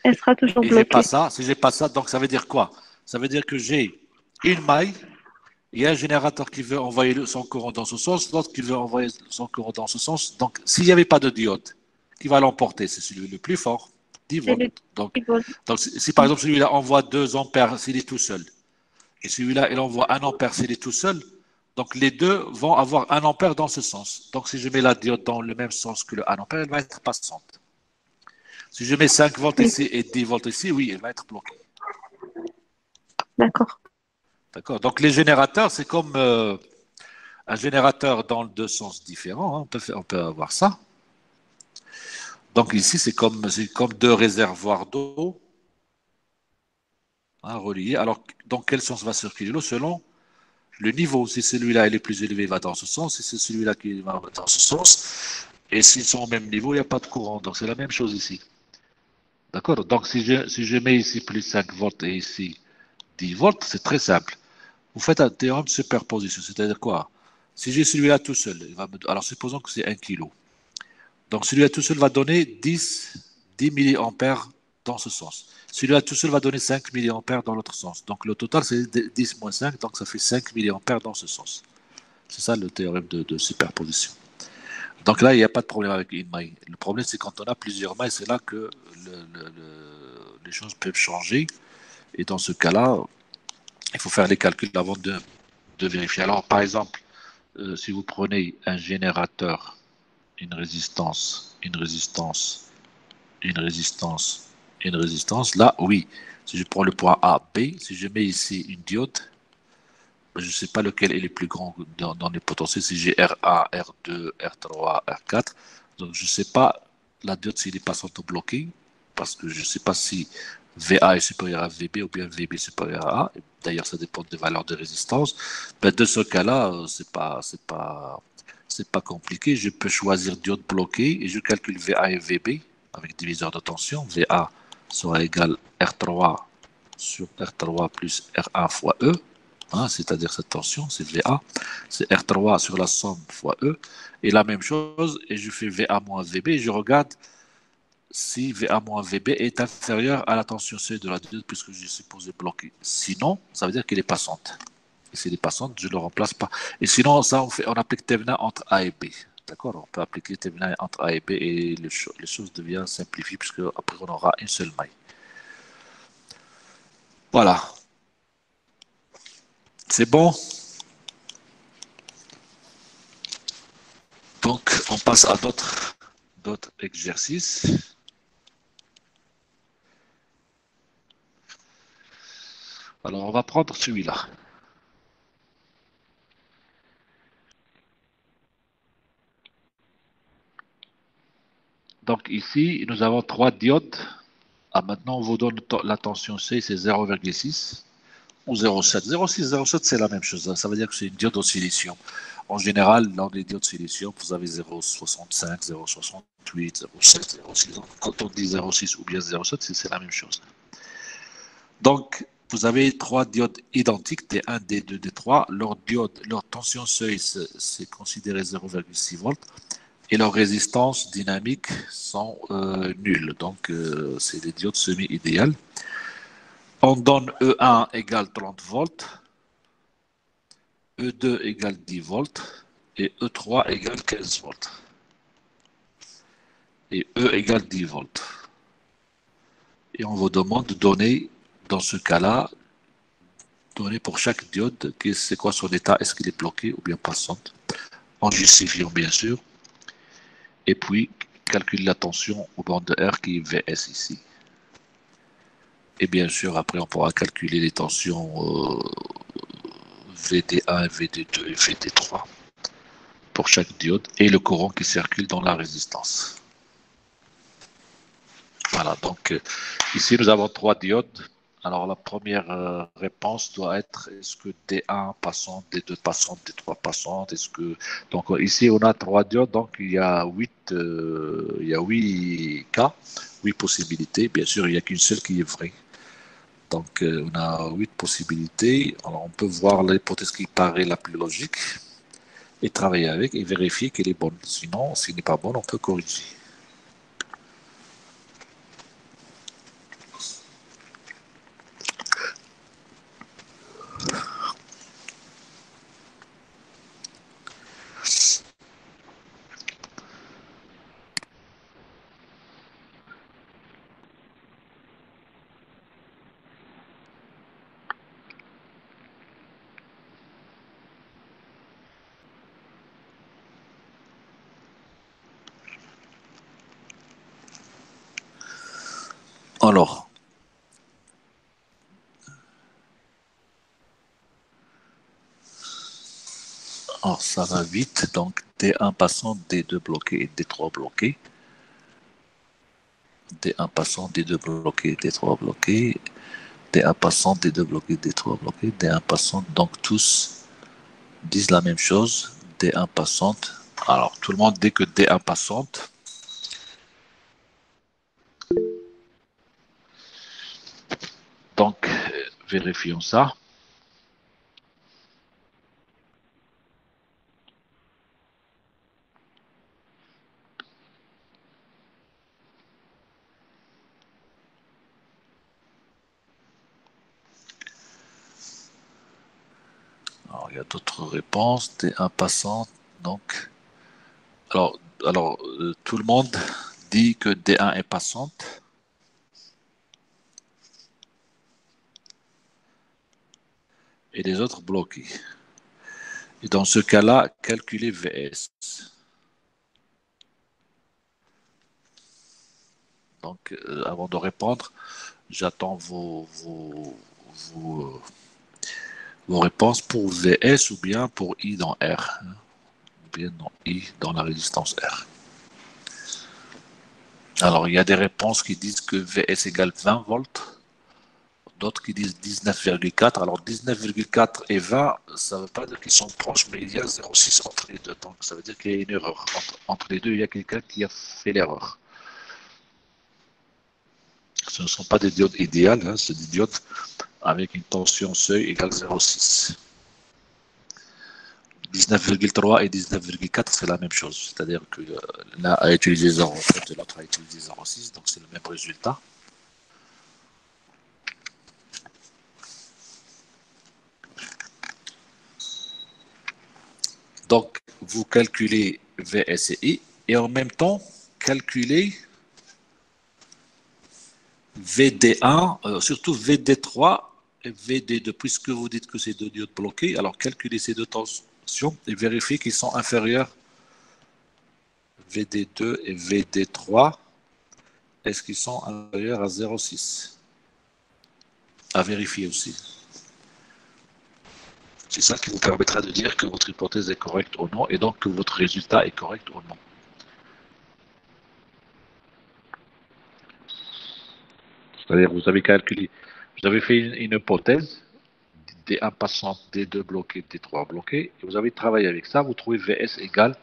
elle sera toujours et j'ai pas bloquée. ça, si j'ai pas ça, donc ça veut dire quoi? Ça veut dire que j'ai une maille, il y a un générateur qui veut envoyer son courant dans ce sens, l'autre qui veut envoyer son courant dans ce sens. Donc s'il n'y avait pas de diode, qui va l'emporter? C'est celui le plus fort, 10 C'est volts. le Donc, 10 volts. donc si par exemple celui-là envoie 2 ampères s'il est tout seul, et celui-là il envoie 1 ampère s'il est tout seul, donc les deux vont avoir 1 ampère dans ce sens. Donc si je mets la diode dans le même sens que le 1 ampère, elle va être passante. Si je mets 5 volts Oui, ici et 10 volts ici, oui, elle va être bloquée. d'accord. D'accord. Donc les générateurs, c'est comme un générateur dans deux sens différents, hein. On peut avoir ça. Donc ici, c'est comme deux réservoirs d'eau, hein, reliés. Alors, dans quel sens va circuler l'eau? Selon le niveau. Si celui-là il est plus élevé, il va dans ce sens. Si c'est celui-là qui va dans ce sens. Et s'ils sont au même niveau, il n'y a pas de courant. Donc c'est la même chose ici. D'accord. Donc si je mets ici plus 5 volts et ici 10 volts, c'est très simple. Vous faites un théorème de superposition. C'est-à-dire quoi? Si j'ai celui-là tout seul, alors supposons que c'est 1 kilo. Donc celui-là tout seul va donner 10 milliampères dans ce sens. Celui-là tout seul va donner 5 milliampères dans l'autre sens. Donc le total c'est 10 moins 5, donc ça fait 5 milliampères dans ce sens. C'est ça le théorème de superposition. Donc là, il n'y a pas de problème avec une maille. Le problème, c'est quand on a plusieurs mailles, c'est là que les choses peuvent changer. Et dans ce cas-là, il faut faire les calculs avant de vérifier. Alors, par exemple, si vous prenez un générateur, une résistance, une résistance, une résistance, une résistance, là, oui. Si je prends le point A, B, si je mets ici une diode, je ne sais pas lequel est le plus grand dans les potentiels, si j'ai R1, R2, R3, R4. Donc, je ne sais pas la diode s'il est passant ou bloqué, parce que je ne sais pas si VA est supérieur à VB ou bien VB est supérieur à A. D'ailleurs, ça dépend des valeurs de résistance. Ben, de ce cas-là, c'est pas compliqué. Je peux choisir diode bloquée et je calcule VA et VB avec diviseur de tension. VA sera égal R3 sur R3 plus R1 fois E. Hein, c'est-à-dire cette tension, c'est VA, c'est R3 sur la somme fois E, et la même chose, et je fais VA moins VB, et je regarde si VA moins VB est inférieur à la tension C de la diode, puisque j'ai supposé bloquer. Sinon, ça veut dire qu'elle est passante. Et s'il est passante, je ne le remplace pas. Et sinon, ça, on applique Thévenin entre A et B. D'accord? On peut appliquer Thévenin entre A et B, et les choses deviennent simplifiées, puisque après on aura une seule maille. Voilà. C'est bon? Donc, on passe à d'autres exercices. Alors, on va prendre celui-là. Donc, ici, nous avons 3 diodes. Ah, maintenant, on vous donne la tension C, c'est 0,6 ou 0,7. 0,6, 0,7, c'est la même chose. Ça veut dire que c'est une diode au silicium. En général, dans les diodes silicium, vous avez 0,65, 0,68, 0,7, 0,6. Quand on dit 0,6 ou bien 0,7, c'est la même chose. Donc, vous avez 3 diodes identiques, D1, D2, D3. Leur tension seuil, c'est considéré 0,6 volts. et leurs résistances dynamiques sont nulles. Donc, c'est des diodes semi-idéales. On donne E1 égale 30 volts, E2 égale 10 volts et E3 égale 15 volts. Et E égale 10 volts. Et on vous demande de donner, dans ce cas-là, donner pour chaque diode, c'est quoi son état, est-ce qu'il est bloqué ou bien passante, en justifiant bien sûr. Et puis, calculer la tension au bande R qui est Vs ici. Et bien sûr, après, on pourra calculer les tensions VD1, VD2 et VD3 pour chaque diode et le courant qui circule dans la résistance. Voilà, donc ici, nous avons 3 diodes. Alors, la première réponse doit être est-ce que D1 passante, D2 passante, D3 passante, est-ce que... Donc, ici, on a 3 diodes, donc il y a 8 cas, 8 possibilités. Bien sûr, il n'y a qu'une seule qui est vraie. Donc, on a 8 possibilités. Alors, on peut voir l'hypothèse qui paraît la plus logique et travailler avec et vérifier qu'elle est bonne. Sinon, s'il n'est pas bonne, on peut corriger. Alors, ça va vite. Donc, D1 passant, D2 bloqué et D3 bloqué. D1 passant, D2 bloqué, D3 bloqué. D1 passant, D2 bloqué, D3 bloqué. D1 passant, donc tous disent la même chose. D1 passante. Alors, tout le monde dit que D1 passante. Donc, vérifions ça. Alors, il y a d'autres réponses. D1 passante. Donc, alors tout le monde dit que D1 est passante. Et les autres bloqués. Et dans ce cas-là, calculez Vs. Donc, avant de répondre, j'attends vos réponses pour Vs ou bien pour I dans R. Ou bien dans I dans la résistance R. Alors, il y a des réponses qui disent que Vs égale 20 volts. D'autres qui disent 19,4. Alors 19,4 et 20, ça ne veut pas dire qu'ils sont proches, mais il y a 0,6 entre les deux. Donc ça veut dire qu'il y a une erreur. Entre les deux, il y a quelqu'un qui a fait l'erreur. Ce ne sont pas des diodes idéales, hein, c'est des diodes avec une tension seuil égale 0,6. 19,3 et 19,4, c'est la même chose. C'est-à-dire que l'un a utilisé 0,7 et l'autre a utilisé 0,6, donc c'est le même résultat. Donc, vous calculez Vs et I et en même temps, calculez VD1, surtout VD3 et VD2, puisque vous dites que c'est deux diodes bloquées, alors calculez ces deux tensions et vérifiez qu'ils sont inférieurs. VD2 et VD3, est-ce qu'ils sont inférieurs à 0,6? À vérifier aussi. C'est ça qui vous permettra de dire que votre hypothèse est correcte ou non, et donc que votre résultat est correct ou non. C'est-à-dire, vous avez calculé, vous avez fait une hypothèse, D1 passant, D2 bloqué, D3 bloqué, et vous avez travaillé avec ça, vous trouvez Vs égale,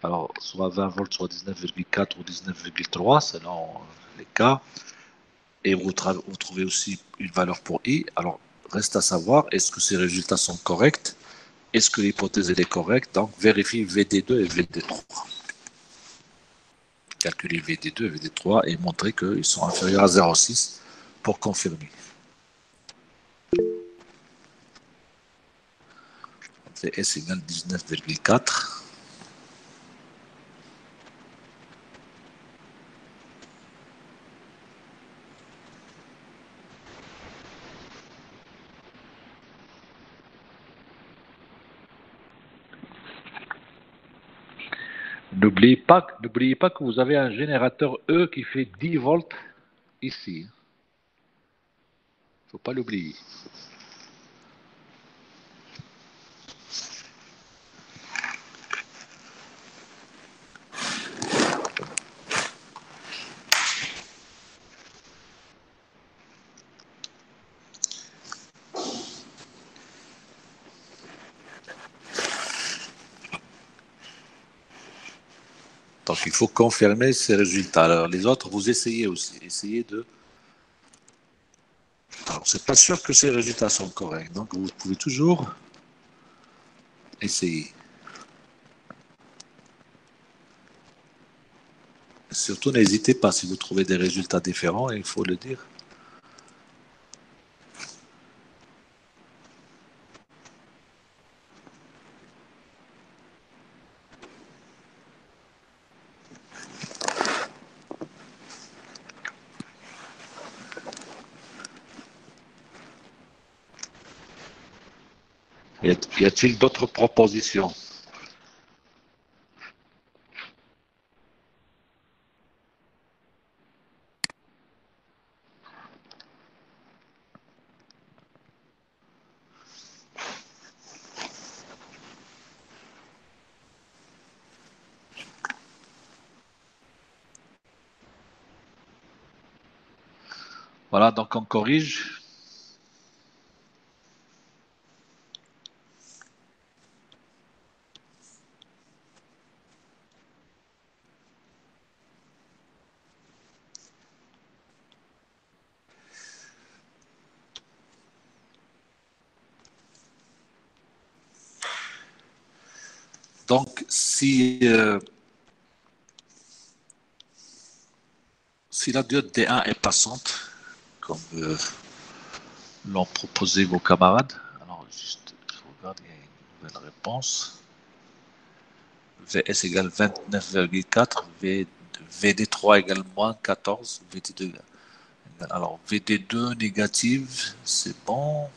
alors soit 20 volts, soit 19,4 ou 19,3, selon les cas, et vous trouvez aussi une valeur pour I. Alors, reste à savoir, est-ce que ces résultats sont corrects? Est-ce que l'hypothèse est correcte? Donc, vérifie VD2 et VD3. calculer VD2 et VD3 et montrer qu'ils sont inférieurs à 0,6 pour confirmer. VS égale 19,4. N'oubliez pas que vous avez un générateur E qui fait 10 volts ici. Il ne faut pas l'oublier. Donc, il faut confirmer ces résultats. Alors, les autres, vous essayez aussi. Essayez de... Alors, c'est pas sûr que ces résultats sont corrects. Donc, vous pouvez toujours essayer. Surtout, n'hésitez pas. Si vous trouvez des résultats différents, il faut le dire. Y a-t-il d'autres propositions? Voilà, donc on corrige. Donc, si la diode D1 est passante, comme l'ont proposé vos camarades, alors juste, je regarde, il y a une nouvelle réponse. VS égale 29,4, VD3 égale moins 14, VD2 égale. Alors, VD2 négative, c'est bon.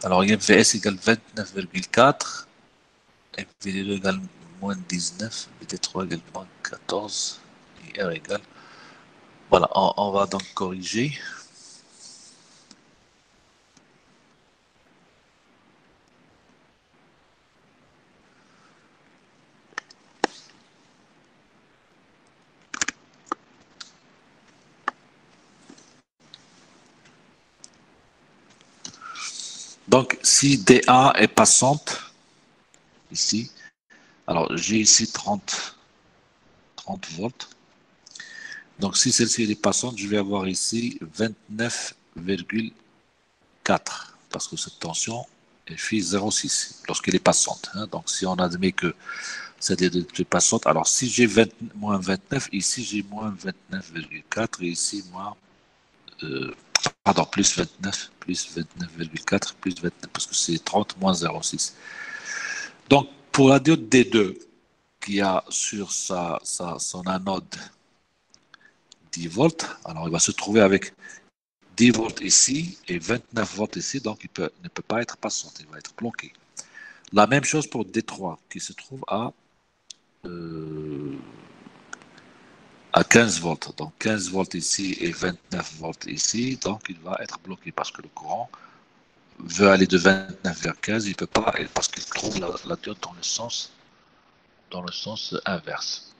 Alors, il y a VS égale 29,4, et VD2 égale moins 19, VD3 égale moins 14, et R égale. Voilà, on va donc corriger. Donc, si DA est passante, ici, alors j'ai ici 30 volts. Donc, si celle-ci est passante, je vais avoir ici 29,4 parce que cette tension elle fait 0,6 lorsqu'elle est passante. Hein. Donc, si on admet que cette est passante, alors si j'ai moins 29, ici j'ai moins 29,4 et ici moins, pardon, plus 29, plus 29,4, plus 29, parce que c'est 30 moins 0,6. Donc, pour la diode D2, qui a sur son anode 10 volts, alors il va se trouver avec 10 volts ici et 29 volts ici, donc il ne peut pas être passant, il va être bloqué. La même chose pour D3, qui se trouve à 15 volts. Donc 15 volts ici et 29 volts ici, donc il va être bloqué parce que le courant veut aller de 29 vers 15, il ne peut pas, parce qu'il trouve la diode dans le sens inverse.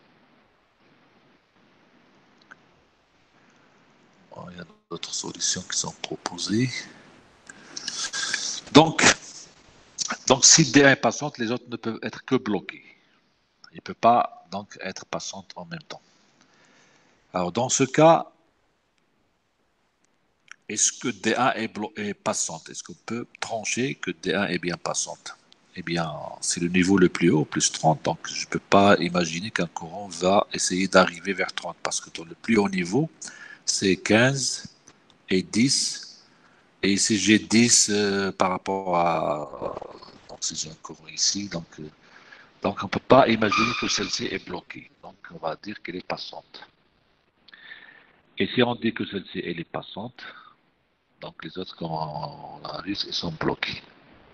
Bon, il y a d'autres solutions qui sont proposées. Donc si D est passante, les autres ne peuvent être que bloqués. Il ne peut pas donc être passante en même temps. Alors dans ce cas, est-ce que D1 est passante? Est-ce qu'on peut trancher que D1 est bien passante? eh bien, c'est le niveau le plus haut, plus 30. Donc, je ne peux pas imaginer qu'un courant va essayer d'arriver vers 30 parce que dans le plus haut niveau, c'est 15 et 10. Et ici, j'ai 10 par rapport à. Donc, si j'ai un courant ici, donc on ne peut pas imaginer que celle-ci est bloquée. Donc, on va dire qu'elle est passante. Et si on dit que celle-ci, elle est passante, donc les autres, quand on arrive, ils sont bloqués.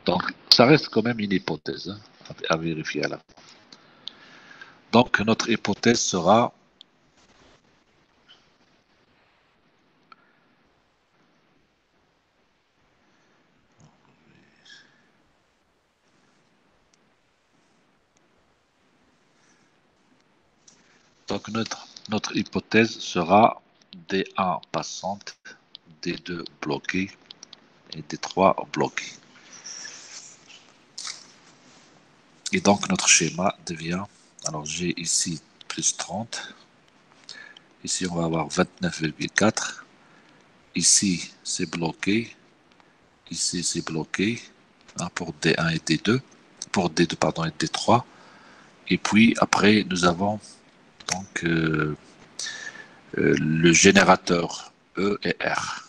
Donc, ça reste quand même une hypothèse hein, à vérifier à la fin. Donc, notre hypothèse sera donc notre hypothèse sera D1 passante, D2 bloqué et D3 bloqué. Et donc, notre schéma devient, alors j'ai ici plus 30, ici on va avoir 29,4, ici c'est bloqué, ici c'est bloqué hein, pour D1 et D2, pour D2 pardon et D3, et puis après nous avons donc le générateur E et R.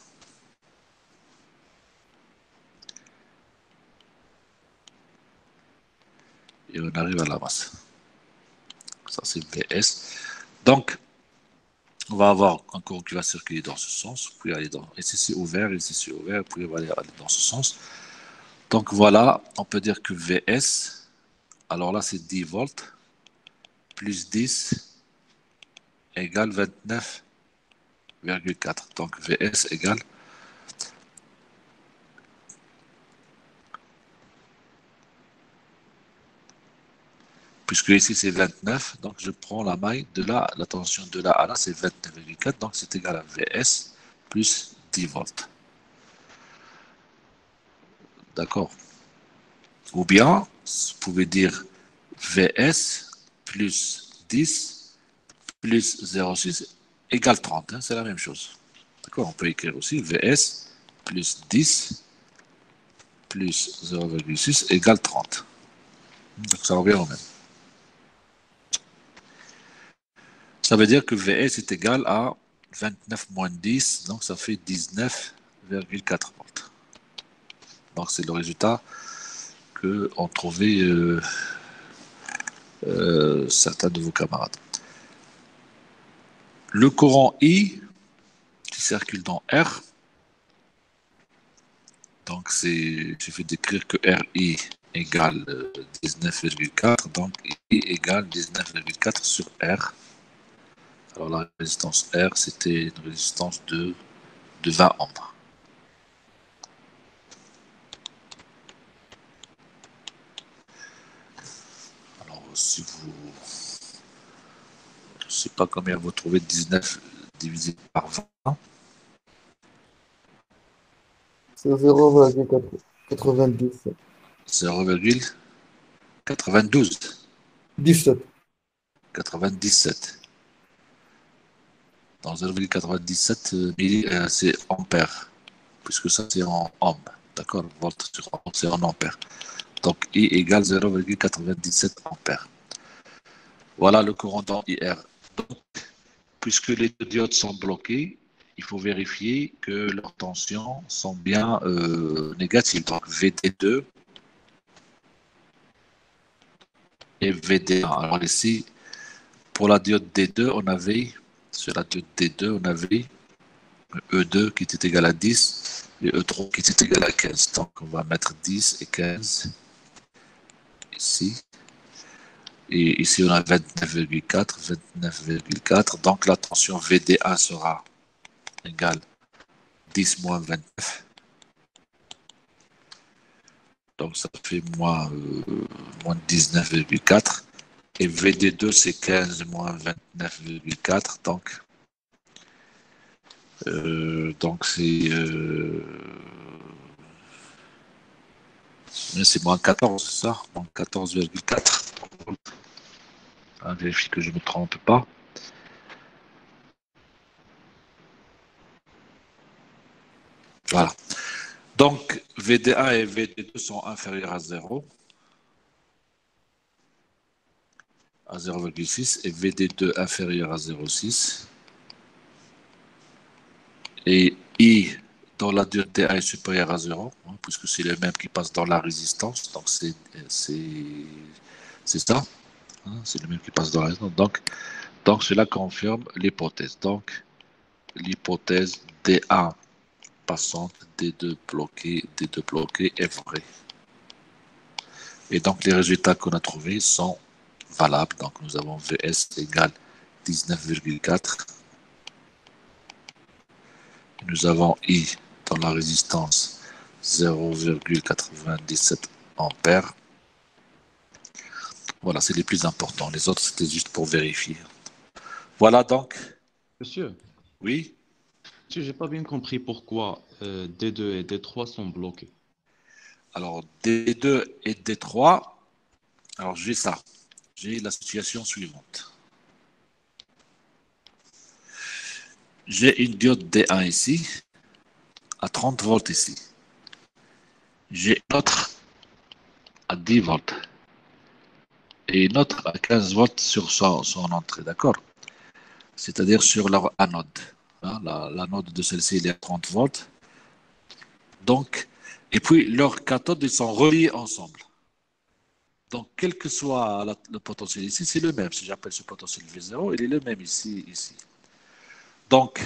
Et on arrive à la masse. Ça c'est VS. Donc on va avoir un courant qui va circuler dans ce sens, puis aller dans, ici c'est ouvert, ici c'est ouvert, puis on va aller dans ce sens. Donc voilà, on peut dire que VS, alors là c'est 10 volts, plus 10 égale 29,4. Donc VS égale, puisque ici c'est 29, donc je prends la maille de là, la tension de là à là c'est 29,4, donc c'est égal à VS plus 10 volts. D'accord. Ou bien, vous pouvez dire VS plus 10 plus 0,6 égale 30. Hein, c'est la même chose. D'accord. On peut écrire aussi VS plus 10 plus 0,6 égale 30. Donc ça revient au même. Ça veut dire que VS est égal à 29 moins 10, donc ça fait 19,4 volts. Donc c'est le résultat que ont trouvé certains de vos camarades. Le courant I qui circule dans R, donc il suffit d'écrire que RI égale 19,4, donc I égale 19,4 sur R. Alors la résistance R, c'était une résistance de 20 ohms. Alors si vous... Je ne sais pas combien vous trouvez 19 divisé par 20. C'est 0,90. 0,92. 17. 97. Dans 0,97 c'est ampères, puisque ça c'est en ohms. D'accord, volt sur ohm, c'est en ampères. Donc I égale 0,97 ampères. Voilà le courant dans IR. Donc, puisque les deux diodes sont bloquées, il faut vérifier que leurs tensions sont bien négatives. Donc VD2 et VD1. Alors ici, pour la diode D2, on avait, sur la diode D2, on avait E2 qui était égal à 10 et E3 qui était égal à 15. Donc on va mettre 10 et 15 ici. Et ici on a 29,4. Donc la tension VD1 sera égale 10 moins 29. Donc ça fait moins 19,4. Et VD2 c'est 15 moins 29,4. Donc c'est moins 14, c'est ça? Moins 14,4. Vérifie que je ne me trompe pas. Voilà. Donc VD1 et VD2 sont inférieurs à 0. à 0,6 et VD2 inférieur à 0,6. Et I dans la diode DA est supérieur à 0, hein, puisque c'est le même qui passe dans la résistance. Donc, c'est ça. Hein, c'est le même qui passe dans la résistance. Donc cela confirme l'hypothèse. Donc, l'hypothèse DA passante, D2 bloqué est vraie. Et donc, les résultats qu'on a trouvés sont valables. Donc, nous avons VS égale 19,4. Nous avons I dans la résistance 0,97 ampères. Voilà, c'est les plus importants. Les autres, c'était juste pour vérifier. Voilà donc. Monsieur, Oui. monsieur, j'ai pas bien compris pourquoi D2 et D3 sont bloqués. Alors, D2 et D3, alors j'ai ça. J'ai la situation suivante. J'ai une diode D1 ici, à 30 volts ici. J'ai une autre à 10 volts. Et une autre à 15 volts sur son entrée, d'accord? C'est-à-dire sur leur anode. Hein, l'anode de celle-ci, elle est à 30 volts. Donc, et puis leurs cathodes, ils sont reliés ensemble. Donc, quel que soit le potentiel ici, c'est le même. Si j'appelle ce potentiel V0, il est le même ici, ici. Donc,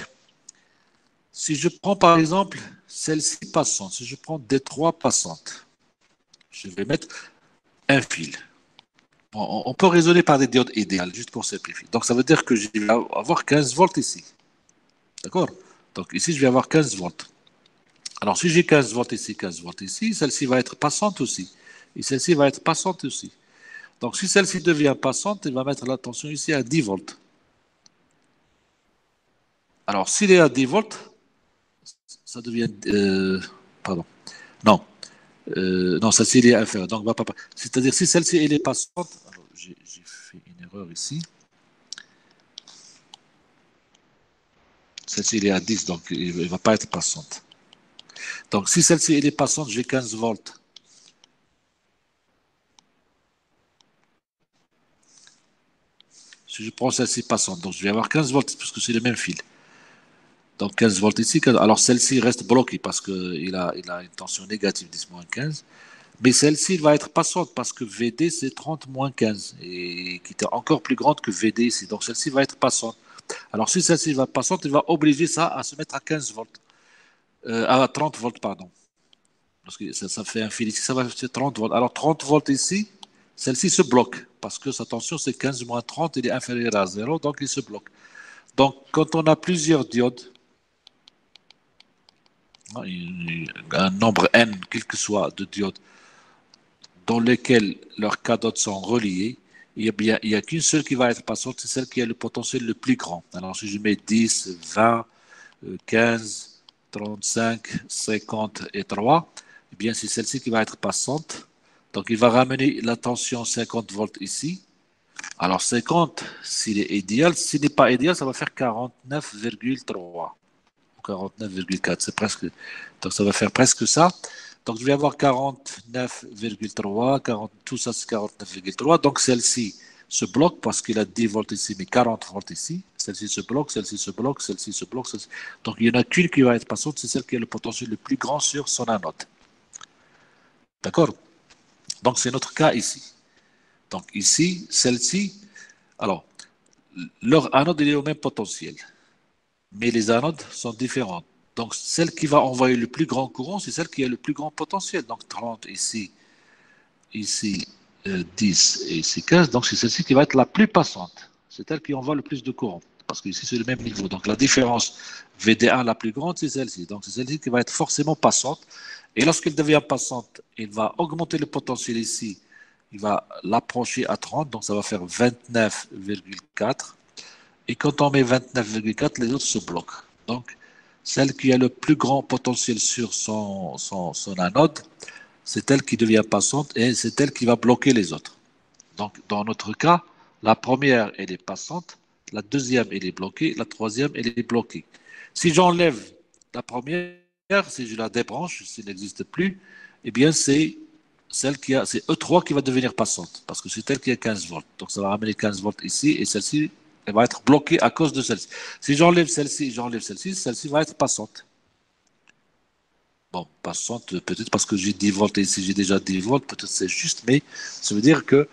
si je prends par exemple celle-ci passante, si je prends D3 passante, je vais mettre un fil. On peut raisonner par des diodes idéales, juste pour simplifier. Donc, ça veut dire que je vais avoir 15 volts ici. D'accord? Donc, ici, je vais avoir 15 volts. Alors, si j'ai 15 volts ici, celle-ci va être passante aussi. Et celle-ci va être passante aussi. Donc, si celle-ci devient passante, il va mettre la tension ici à 10 volts. Alors, s'il est à 10 volts, ça devient... pardon. Non. Non, celle-ci est inférieure. Donc, c'est-à-dire, si celle-ci elle est passante... Alors, j'ai fait une erreur ici. Celle-ci elle est à 10, donc il ne va pas être passante. Donc, si celle-ci elle est passante, j'ai 15 volts. Si je prends celle-ci passante, donc je vais avoir 15 volts, puisque c'est le même fil. Donc 15 volts ici. Alors celle-ci reste bloquée parce qu'il a une tension négative, 10-15. Mais celle-ci va être passante parce que VD c'est 30-15 et qui est encore plus grande que VD ici. Donc celle-ci va être passante. Alors si celle-ci va passante, il va obliger ça à se mettre à 15 volts. À 30 volts, pardon. Parce que ça fait un fil ici, ça va faire 30 volts. Alors 30 volts ici, celle-ci se bloque parce que sa tension c'est 15-30, il est inférieur à 0, donc il se bloque. Donc quand on a plusieurs diodes, un nombre n, quel que soit, de diodes dans lesquelles leurs cathodes sont reliées, il n'y a qu'une seule qui va être passante, c'est celle qui a le potentiel le plus grand. Alors si je mets 10, 20, 15, 35, 50 et 3, eh bien c'est celle-ci qui va être passante. Donc il va ramener la tension 50 volts ici. Alors 50, s'il est idéal, s'il n'est pas idéal, ça va faire 49,3. 49,4, c'est presque. Donc ça va faire presque ça. Donc je vais avoir 49,3, tout ça c'est 49,3. Donc celle-ci se bloque parce qu'il a 10 volts ici, mais 40 volts ici. Celle-ci se bloque, celle-ci se bloque, celle-ci se bloque. Donc il n'y en a qu'une qui va être passante, c'est celle qui a le potentiel le plus grand sur son anode. D'accord? Donc c'est notre cas ici. Donc ici, celle-ci, alors, leur anode est au même potentiel. Mais les anodes sont différentes. Donc, celle qui va envoyer le plus grand courant, c'est celle qui a le plus grand potentiel. Donc, 30 ici, 10 et ici 15. Donc, c'est celle-ci qui va être la plus passante. C'est elle qui envoie le plus de courant. Parce qu'ici, c'est le même niveau. Donc, la différence VD1 la plus grande, c'est celle-ci. Donc, c'est celle-ci qui va être forcément passante. Et lorsqu'elle devient passante, il va augmenter le potentiel ici. Il va l'approcher à 30. Donc, ça va faire 29,4. Et quand on met 29,4, les autres se bloquent. Donc, celle qui a le plus grand potentiel sur son anode, c'est elle qui devient passante et c'est elle qui va bloquer les autres. Donc, dans notre cas, la première, elle est passante, la deuxième, elle est bloquée, la troisième, elle est bloquée. Si j'enlève la première, si je la débranche, s'il n'existe plus, eh bien, c'est c'est E3 qui va devenir passante, parce que c'est elle qui a 15 volts. Donc ça va ramener 15 volts ici, et celle-ci, elle va être bloquée à cause de celle-ci. Si j'enlève celle-ci, celle-ci va être passante. Bon, passante, peut-être parce que j'ai 10 volts et ici j'ai déjà 10 volts, peut-être c'est juste, mais ça veut dire que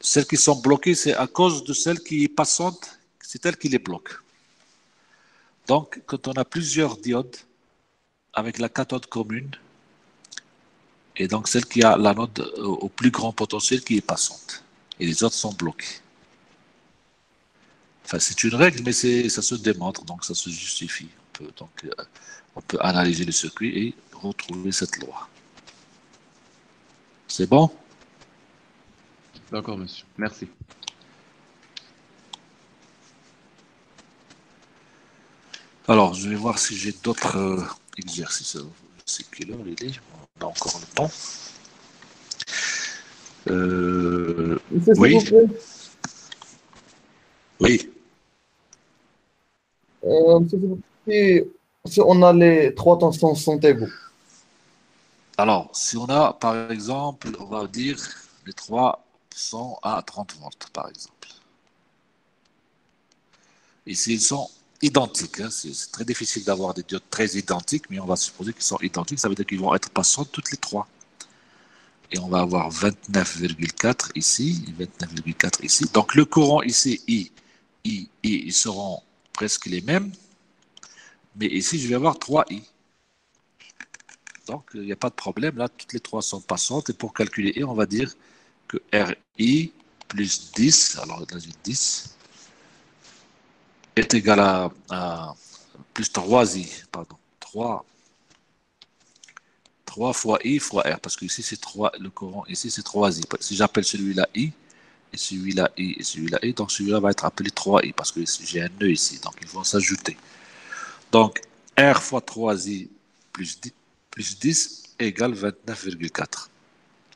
celles qui sont bloquées, c'est à cause de celle qui est passante, c'est elle qui les bloque. Donc, quand on a plusieurs diodes avec la cathode commune, et donc celle qui a l'anode au plus grand potentiel qui est passante, et les autres sont bloquées. Enfin, c'est une règle, mais ça se démontre, donc ça se justifie. On peut analyser le circuit et retrouver cette loi. C'est bon? D'accord, monsieur. Merci. Alors, je vais voir si j'ai d'autres exercices. Je sais quelle heure il est. On a encore le temps. Monsieur, s'il Oui, vous plaît. oui. Monsieur, s'il vous plaît, si on a les trois tensions sont égaux. Alors, si on a, par exemple, on va dire les trois sont à 30 volts, par exemple. Et s'ils sont identiques, hein, c'est très difficile d'avoir des diodes très identiques, mais on va supposer qu'ils sont identiques, ça veut dire qu'ils vont être passants toutes les trois. Et on va avoir 29,4 ici, et 29,4 ici. Donc le courant ici, I, ils seront presque les mêmes, mais ici je vais avoir 3I. Donc il n'y a pas de problème, là toutes les trois sont passantes, et pour calculer I, on va dire que RI plus 10, alors là j'ai 10, est égal à plus 3I, pardon, 3 fois I fois R, parce que ici c'est 3, le courant ici c'est 3I. Si j'appelle celui-là I, et celui-là I, et celui-là I, donc celui-là va être appelé 3I, parce que j'ai un nœud ici, donc ils vont s'ajouter. Donc R fois 3I plus 10 égale 29,4.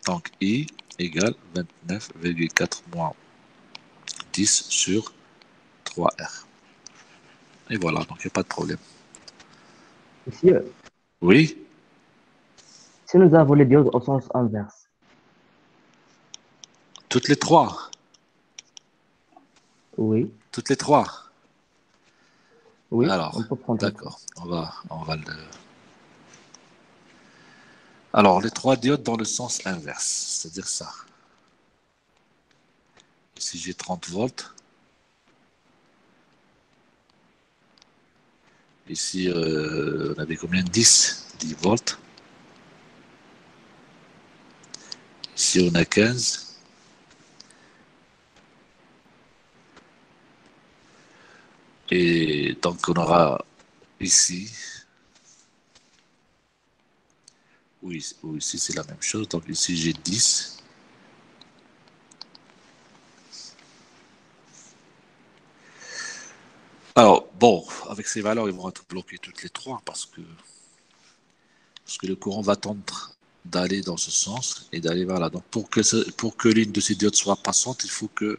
Donc I égale 29,4 moins 10 sur 3R. Et voilà, donc il n'y a pas de problème. Monsieur, Oui, si nous avons les diodes au sens inverse, toutes les trois. oui, Toutes les trois. oui, on Alors, peut prendre les trois. d'accord, on va le... Alors, les trois diodes dans le sens inverse, c'est-à-dire ça. Ici, j'ai 30 volts. Ici, on avait combien? 10 volts. Ici, on a 15. Et donc, on aura ici, oui, ici, c'est la même chose. Donc, ici, j'ai 10. Alors, bon, avec ces valeurs, ils vont être bloqués toutes les trois parce que le courant va tendre d'aller dans ce sens et d'aller vers là. Donc, pour que l'une de ces diodes soit passante, il faut que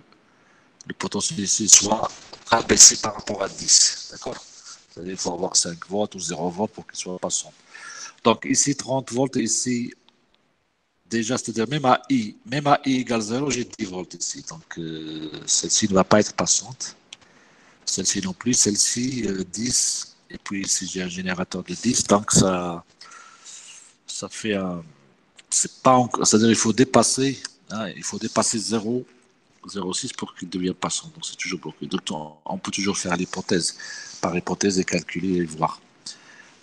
le potentiel ici soit abaissé par rapport à 10. D'accord? C'est-à-dire qu'il faut avoir 5 volts ou 0 volts pour qu'il soit passant. Donc, ici, 30 volts, ici, déjà, c'est-à-dire même à I égale 0, j'ai 10 volts ici. Donc, celle-ci ne va pas être passante. Celle-ci non plus. Celle-ci, 10. Et puis, ici, j'ai un générateur de 10. Donc, ça fait un. C'est pas encore. C'est-à-dire il faut dépasser 0,06 pour qu'il devienne passant. Donc, c'est toujours bloqué. Donc, on peut toujours faire l'hypothèse, par hypothèse, et calculer et voir.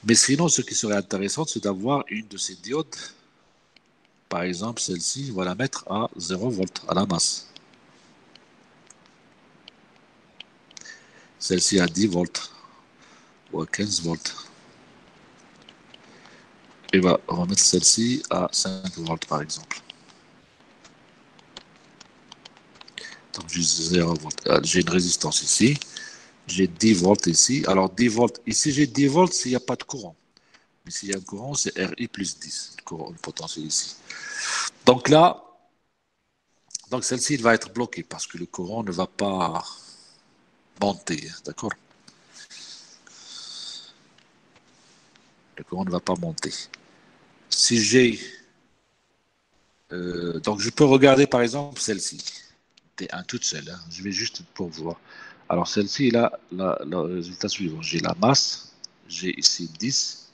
Mais sinon, ce qui serait intéressant, c'est d'avoir une de ces diodes. Par exemple, celle-ci, on va la mettre à 0 volts, à la masse. Celle-ci à 10 volts ou à 15 volts. Et on va mettre celle-ci à 5 volts, par exemple. Donc, j'ai 0 volts. J'ai une résistance ici. J'ai 10 volts ici. Alors, 10 volts. Ici, j'ai 10 volts s'il n'y a pas de courant. Mais s'il y a un courant, c'est RI plus 10, le potentiel ici. Donc là, celle-ci, il va être bloquée parce que le courant ne va pas monter. D'accord? Le courant ne va pas monter. Si j'ai Donc, je peux regarder par exemple celle-ci, T1 toute seule. Hein. Je vais juste pour voir. Alors, celle-ci, là, le résultat suivant. J'ai la masse, j'ai ici 10.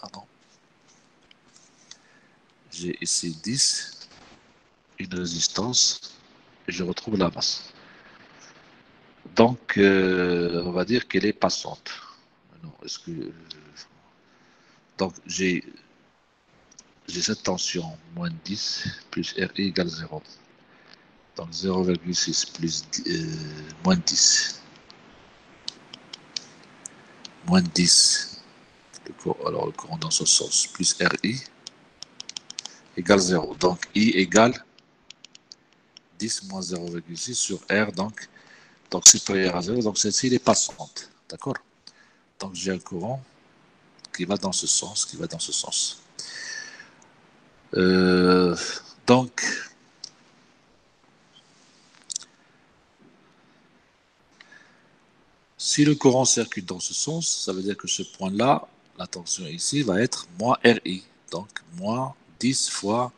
Pardon. J'ai ici 10, une résistance, et je retrouve la masse. Donc, on va dire qu'elle est passante. Non, est-ce que... Donc, j'ai cette tension, moins 10, plus RI égale 0. Donc, 0,6 plus moins 10. Moins 10. Alors, le courant dans ce sens, plus RI égale 0. Donc, I égale 10 moins 0,6 sur R, donc supérieur à 0. Donc, celle-ci, elle est passante. D'accord? Donc, j'ai un courant qui va dans ce sens, donc, si le courant circule dans ce sens, ça veut dire que ce point-là, la tension ici va être moins RI, donc moins 10 fois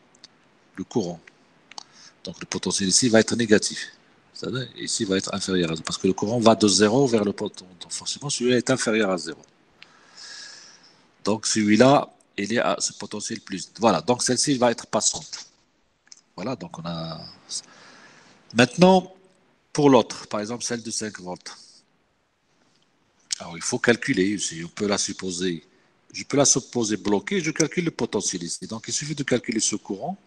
le courant. Donc le potentiel ici va être négatif. C'est-à-dire ici va être inférieur à 0, parce que le courant va de 0 vers le potentiel. Donc forcément, celui-là est inférieur à 0. Donc celui-là, il est à ce potentiel plus. Voilà, donc celle-ci va être passante. Voilà, donc on a... Maintenant, pour l'autre, par exemple celle de 5 volts. Alors il faut calculer, on peut la supposer, je peux la supposer bloquée, je calcule le potentiel ici. Donc il suffit de calculer ce courant.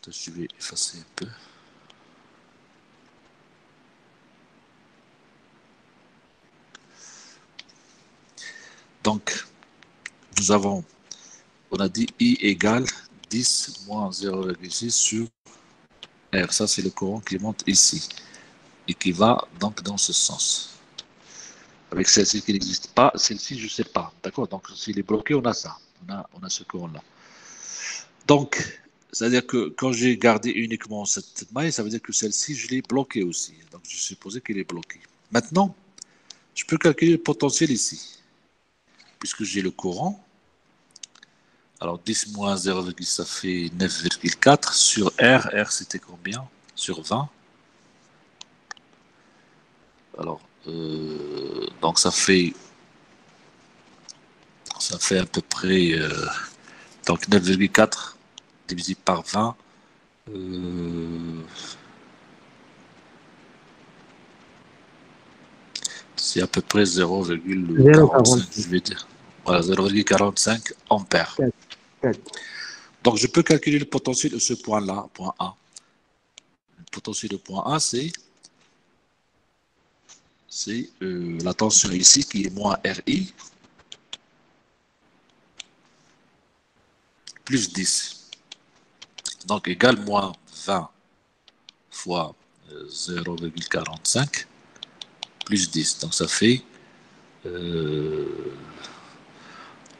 Je vais effacer un peu. Donc, nous avons, on a dit I égale 10 moins 0,6 sur R. Ça, c'est le courant qui monte ici et qui va donc dans ce sens. Avec celle-ci qui n'existe pas, celle-ci, je ne sais pas. D'accord? Donc, s'il est bloqué, on a ça. On a ce courant-là. Donc, c'est-à-dire que quand j'ai gardé uniquement cette maille, ça veut dire que celle-ci, je l'ai bloquée aussi. Donc, je supposais qu'elle est bloquée. Maintenant, je peux calculer le potentiel ici. Puisque j'ai le courant. Alors, 10 moins 0,6, ça fait 9,4 sur R. R, c'était combien? Sur 20. Alors, donc ça fait à peu près donc 9,4 divisé par 20. C'est à peu près 0,45, je vais dire. Voilà, 0,45 ampères. Donc, je peux calculer le potentiel de ce point-là, point A. Le potentiel de point A, c'est la tension ici qui est moins RI plus 10. Donc, égale moins 20 fois 0,45 plus 10. Donc, ça fait...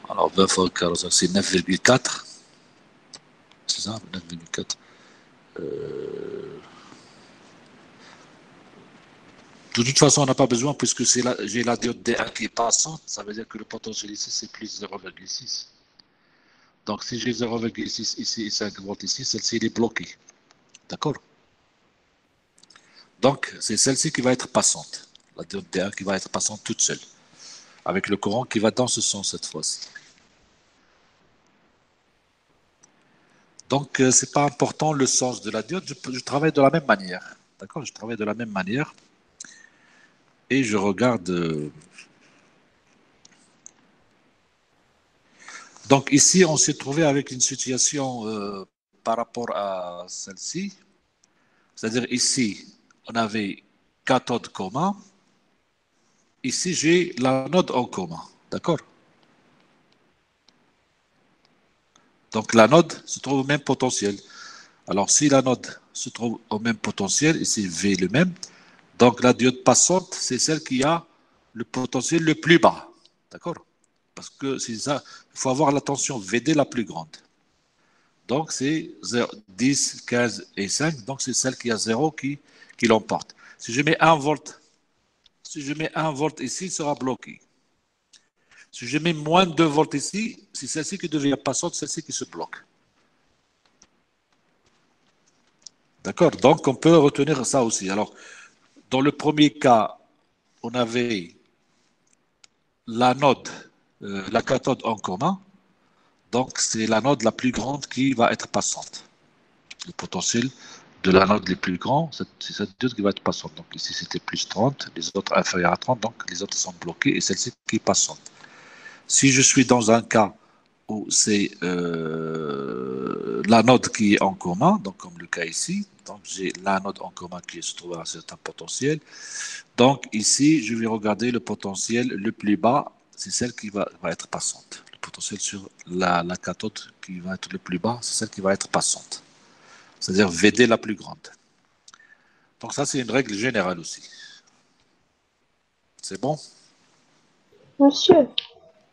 alors, 20 fois 45, c'est 9,4. C'est ça, 9,4. De toute façon, on n'a pas besoin puisque j'ai la diode D1 qui est passante. Ça veut dire que le potentiel ici, c'est plus 0,6. Donc, si j'ai 0,6 ici et 5 volts ici, celle-ci, elle est bloquée. D'accord? Donc, c'est celle-ci qui va être passante. La diode D1 qui va être passante toute seule. Avec le courant qui va dans ce sens cette fois-ci. Donc, ce n'est pas important le sens de la diode. Je travaille de la même manière. D'accord? Je travaille de la même manière. Et je regarde... Donc ici, on s'est trouvé avec une situation par rapport à celle-ci. C'est-à-dire ici, on avait cathode commun. Ici, j'ai l'anode en commun. D'accord? Donc l'anode se trouve au même potentiel. Alors si l'anode se trouve au même potentiel, ici V le même, donc la diode passante, c'est celle qui a le potentiel le plus bas. D'accord? Parce que c'est ça, il faut avoir la tension VD la plus grande. Donc c'est 10, 15 et 5, donc c'est celle qui a 0 qui l'emporte. Si je mets 1 volt, ici, il sera bloqué. Si je mets moins de 2 volts ici, c'est celle-ci qui devient passante, celle-ci qui se bloque. D'accord? Donc, on peut retenir ça aussi. Alors, dans le premier cas, on avait l'anode, la cathode en commun. Donc, c'est l'anode la plus grande qui va être passante. Le potentiel de l'anode les plus grands, c'est cette diode qui va être passante. Donc, ici, c'était plus 30, les autres inférieurs à 30, donc les autres sont bloqués et celle-ci qui est passante. Si je suis dans un cas où c'est l'anode qui est en commun, donc comme le cas ici, donc j'ai l'anode en commun qui se trouve à un certain potentiel. Donc ici, je vais regarder le potentiel le plus bas, c'est celle qui va être passante. Le potentiel sur la cathode qui va être le plus bas, c'est celle qui va être passante. C'est-à-dire VD la plus grande. Donc ça, c'est une règle générale aussi. C'est bon? Monsieur,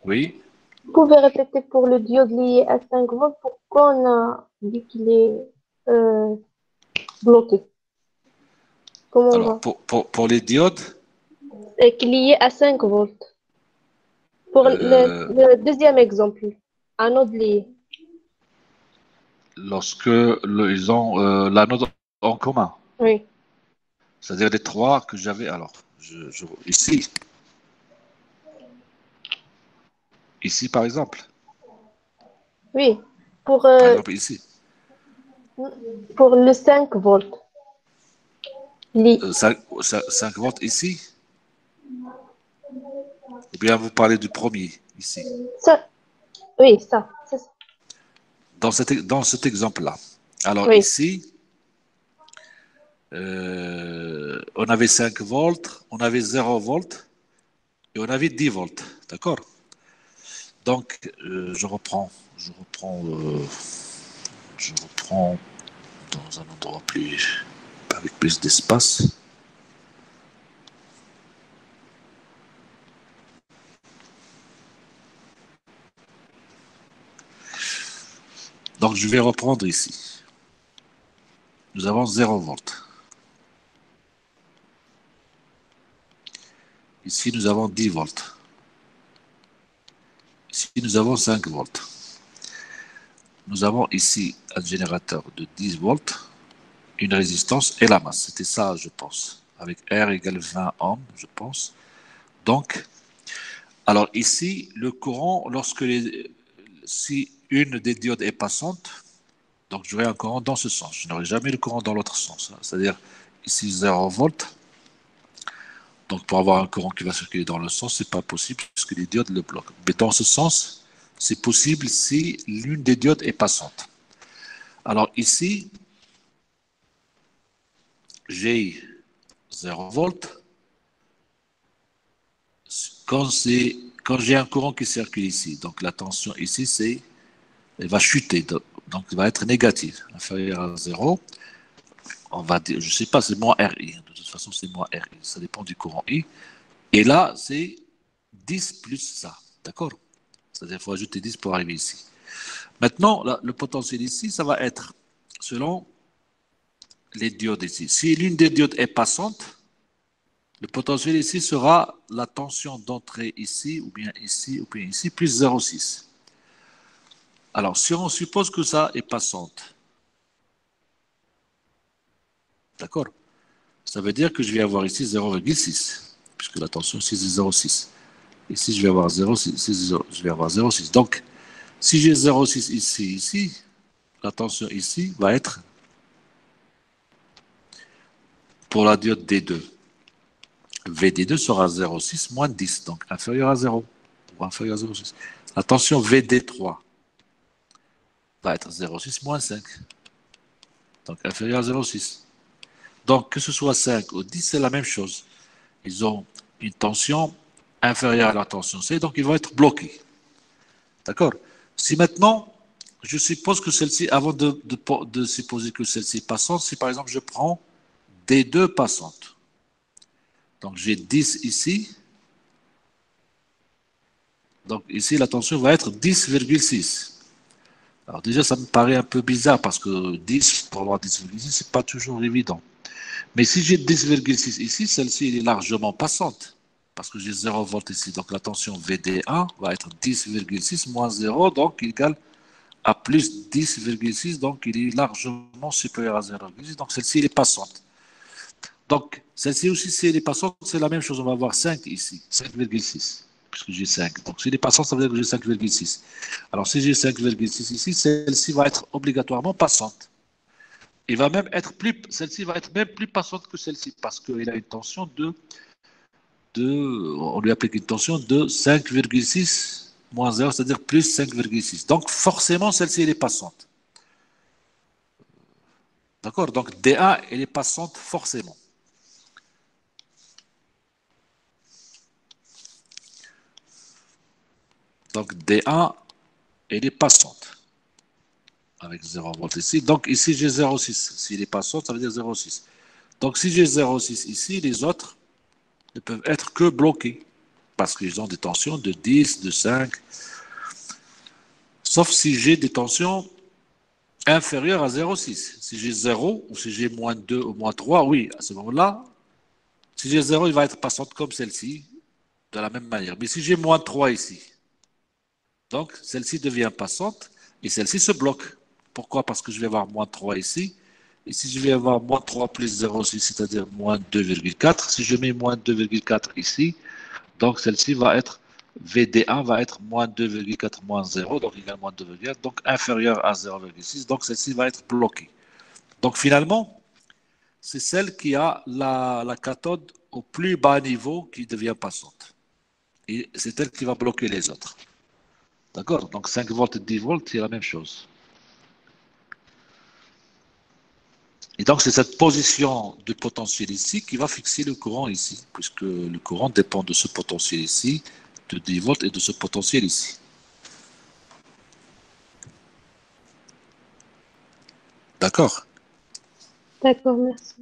Oui. vous pouvez répéter pour le diode lié à 5 volts pourquoi on a dit qu'il est bloqué? Comment on Alors, va? pour les diodes, Et qu'il est lié à 5 volts. Pour le deuxième exemple, anode lié. lorsque ils ont l'anode en commun, Oui. c'est-à-dire les trois que j'avais. Alors, ici par exemple, Oui. Pour, par exemple ici, pour le 5 volts. Li. 5 volts ici, ou bien vous parlez du premier ici, Ça. Oui, ça. C'est ça. dans cet exemple-là. Alors Oui. ici, on avait 5 volts, on avait 0 volts et on avait 10 volts, d'accord? Donc, je reprends dans un endroit avec plus d'espace. Donc, je vais reprendre ici. Nous avons 0 volts. Ici, nous avons 10 volts. Ici, nous avons 5 volts. Nous avons ici un générateur de 10 volts, une résistance et la masse. C'était ça, je pense, avec R égale 20 ohms, je pense. Donc, alors ici, le courant, si une des diodes est passante, donc j'aurai un courant dans ce sens. Je n'aurai jamais le courant dans l'autre sens. C'est-à-dire ici 0 volts. Donc pour avoir un courant qui va circuler dans le sens, c'est pas possible puisque les diodes le bloquent. Mais dans ce sens, c'est possible si l'une des diodes est passante. Alors ici, j'ai 0 volts. Quand j'ai un courant qui circule ici, donc la tension ici, elle va chuter, donc elle va être négative, inférieure à 0. On va dire, je ne sais pas, c'est moins RI. De toute façon, c'est moins RI. Ça dépend du courant I. Et là, c'est 10 plus ça. D'accord? C'est-à-dire qu'il faut ajouter 10 pour arriver ici. Maintenant, là, le potentiel ici, ça va être selon les diodes ici. Si l'une des diodes est passante, le potentiel ici sera la tension d'entrée ici, ou bien ici, plus 0,6. Alors, si on suppose que ça est passante, d'accord? Ça veut dire que je vais avoir ici 0,6, puisque la tension ici c'est 0,6. Ici, je vais avoir 0,6. Je vais avoir 0,6. Donc, si j'ai 0,6 ici, la tension ici va être, pour la diode D2, VD2 sera 0,6 moins 10, donc inférieur à 0, ou inférieur à 0,6. La tension VD3 va être 0,6 moins 5, donc inférieur à 0,6. Donc, que ce soit 5 ou 10, c'est la même chose. Ils ont une tension inférieure à la tension C, donc ils vont être bloqués. D'accord? Si maintenant, je suppose que celle-ci, avant de supposer que celle-ci est passante, si par exemple je prends des deux passantes, donc j'ai 10 ici, donc ici la tension va être 10,6. Alors déjà, ça me paraît un peu bizarre parce que 10, pour avoir 10,6, c'est pas toujours évident. Mais si j'ai 10,6 ici, celle-ci est largement passante. parce que j'ai 0 volts ici. Donc la tension VD1 va être 10,6 moins 0, donc égale à plus 10,6, donc il est largement supérieur à 0,6. Donc celle-ci, elle est passante. Donc celle-ci aussi, si elle est passante, c'est la même chose. On va avoir 5 ici, 5,6, puisque j'ai 5. Donc si elle est passante, ça veut dire que j'ai 5,6. Alors si j'ai 5,6 ici, celle-ci va être obligatoirement passante. Celle-ci va être même plus passante que celle-ci, parce qu'elle a une tension on lui applique une tension de 5,6 moins 0, c'est-à-dire plus 5,6. Donc forcément, celle-ci, elle est passante. D'accord? Donc DA, elle est passante forcément. Donc DA, elle est passante. Avec 0 volt ici. Donc ici, j'ai 0,6. S'il est passante, ça veut dire 0,6. Donc si j'ai 0,6 ici, les autres ne peuvent être que bloqués. Parce qu'ils ont des tensions de 10, de 5. Sauf si j'ai des tensions inférieures à 0,6. Si j'ai 0, ou si j'ai moins 2 ou moins 3, oui, à ce moment-là, si j'ai 0, il va être passante comme celle-ci, de la même manière. Mais si j'ai moins 3 ici, donc celle-ci devient passante et celle-ci se bloque. Pourquoi? Parce que je vais avoir moins 3 ici. Et si je vais avoir moins 3 plus 0,6, c'est-à-dire moins 2,4, si je mets moins 2,4 ici, donc celle-ci va être, VD1 va être moins 2,4 moins 0, donc égal moins 2,4, donc inférieur à 0,6, donc celle-ci va être bloquée. Donc finalement, c'est celle qui a la cathode au plus bas niveau qui devient passante. Et c'est elle qui va bloquer les autres. D'accord? Donc 5 volts et 10 volts, c'est la même chose. Et donc c'est cette position du potentiel ici qui va fixer le courant ici, puisque le courant dépend de ce potentiel ici, de 10 volts et de ce potentiel ici. D'accord? D'accord, merci.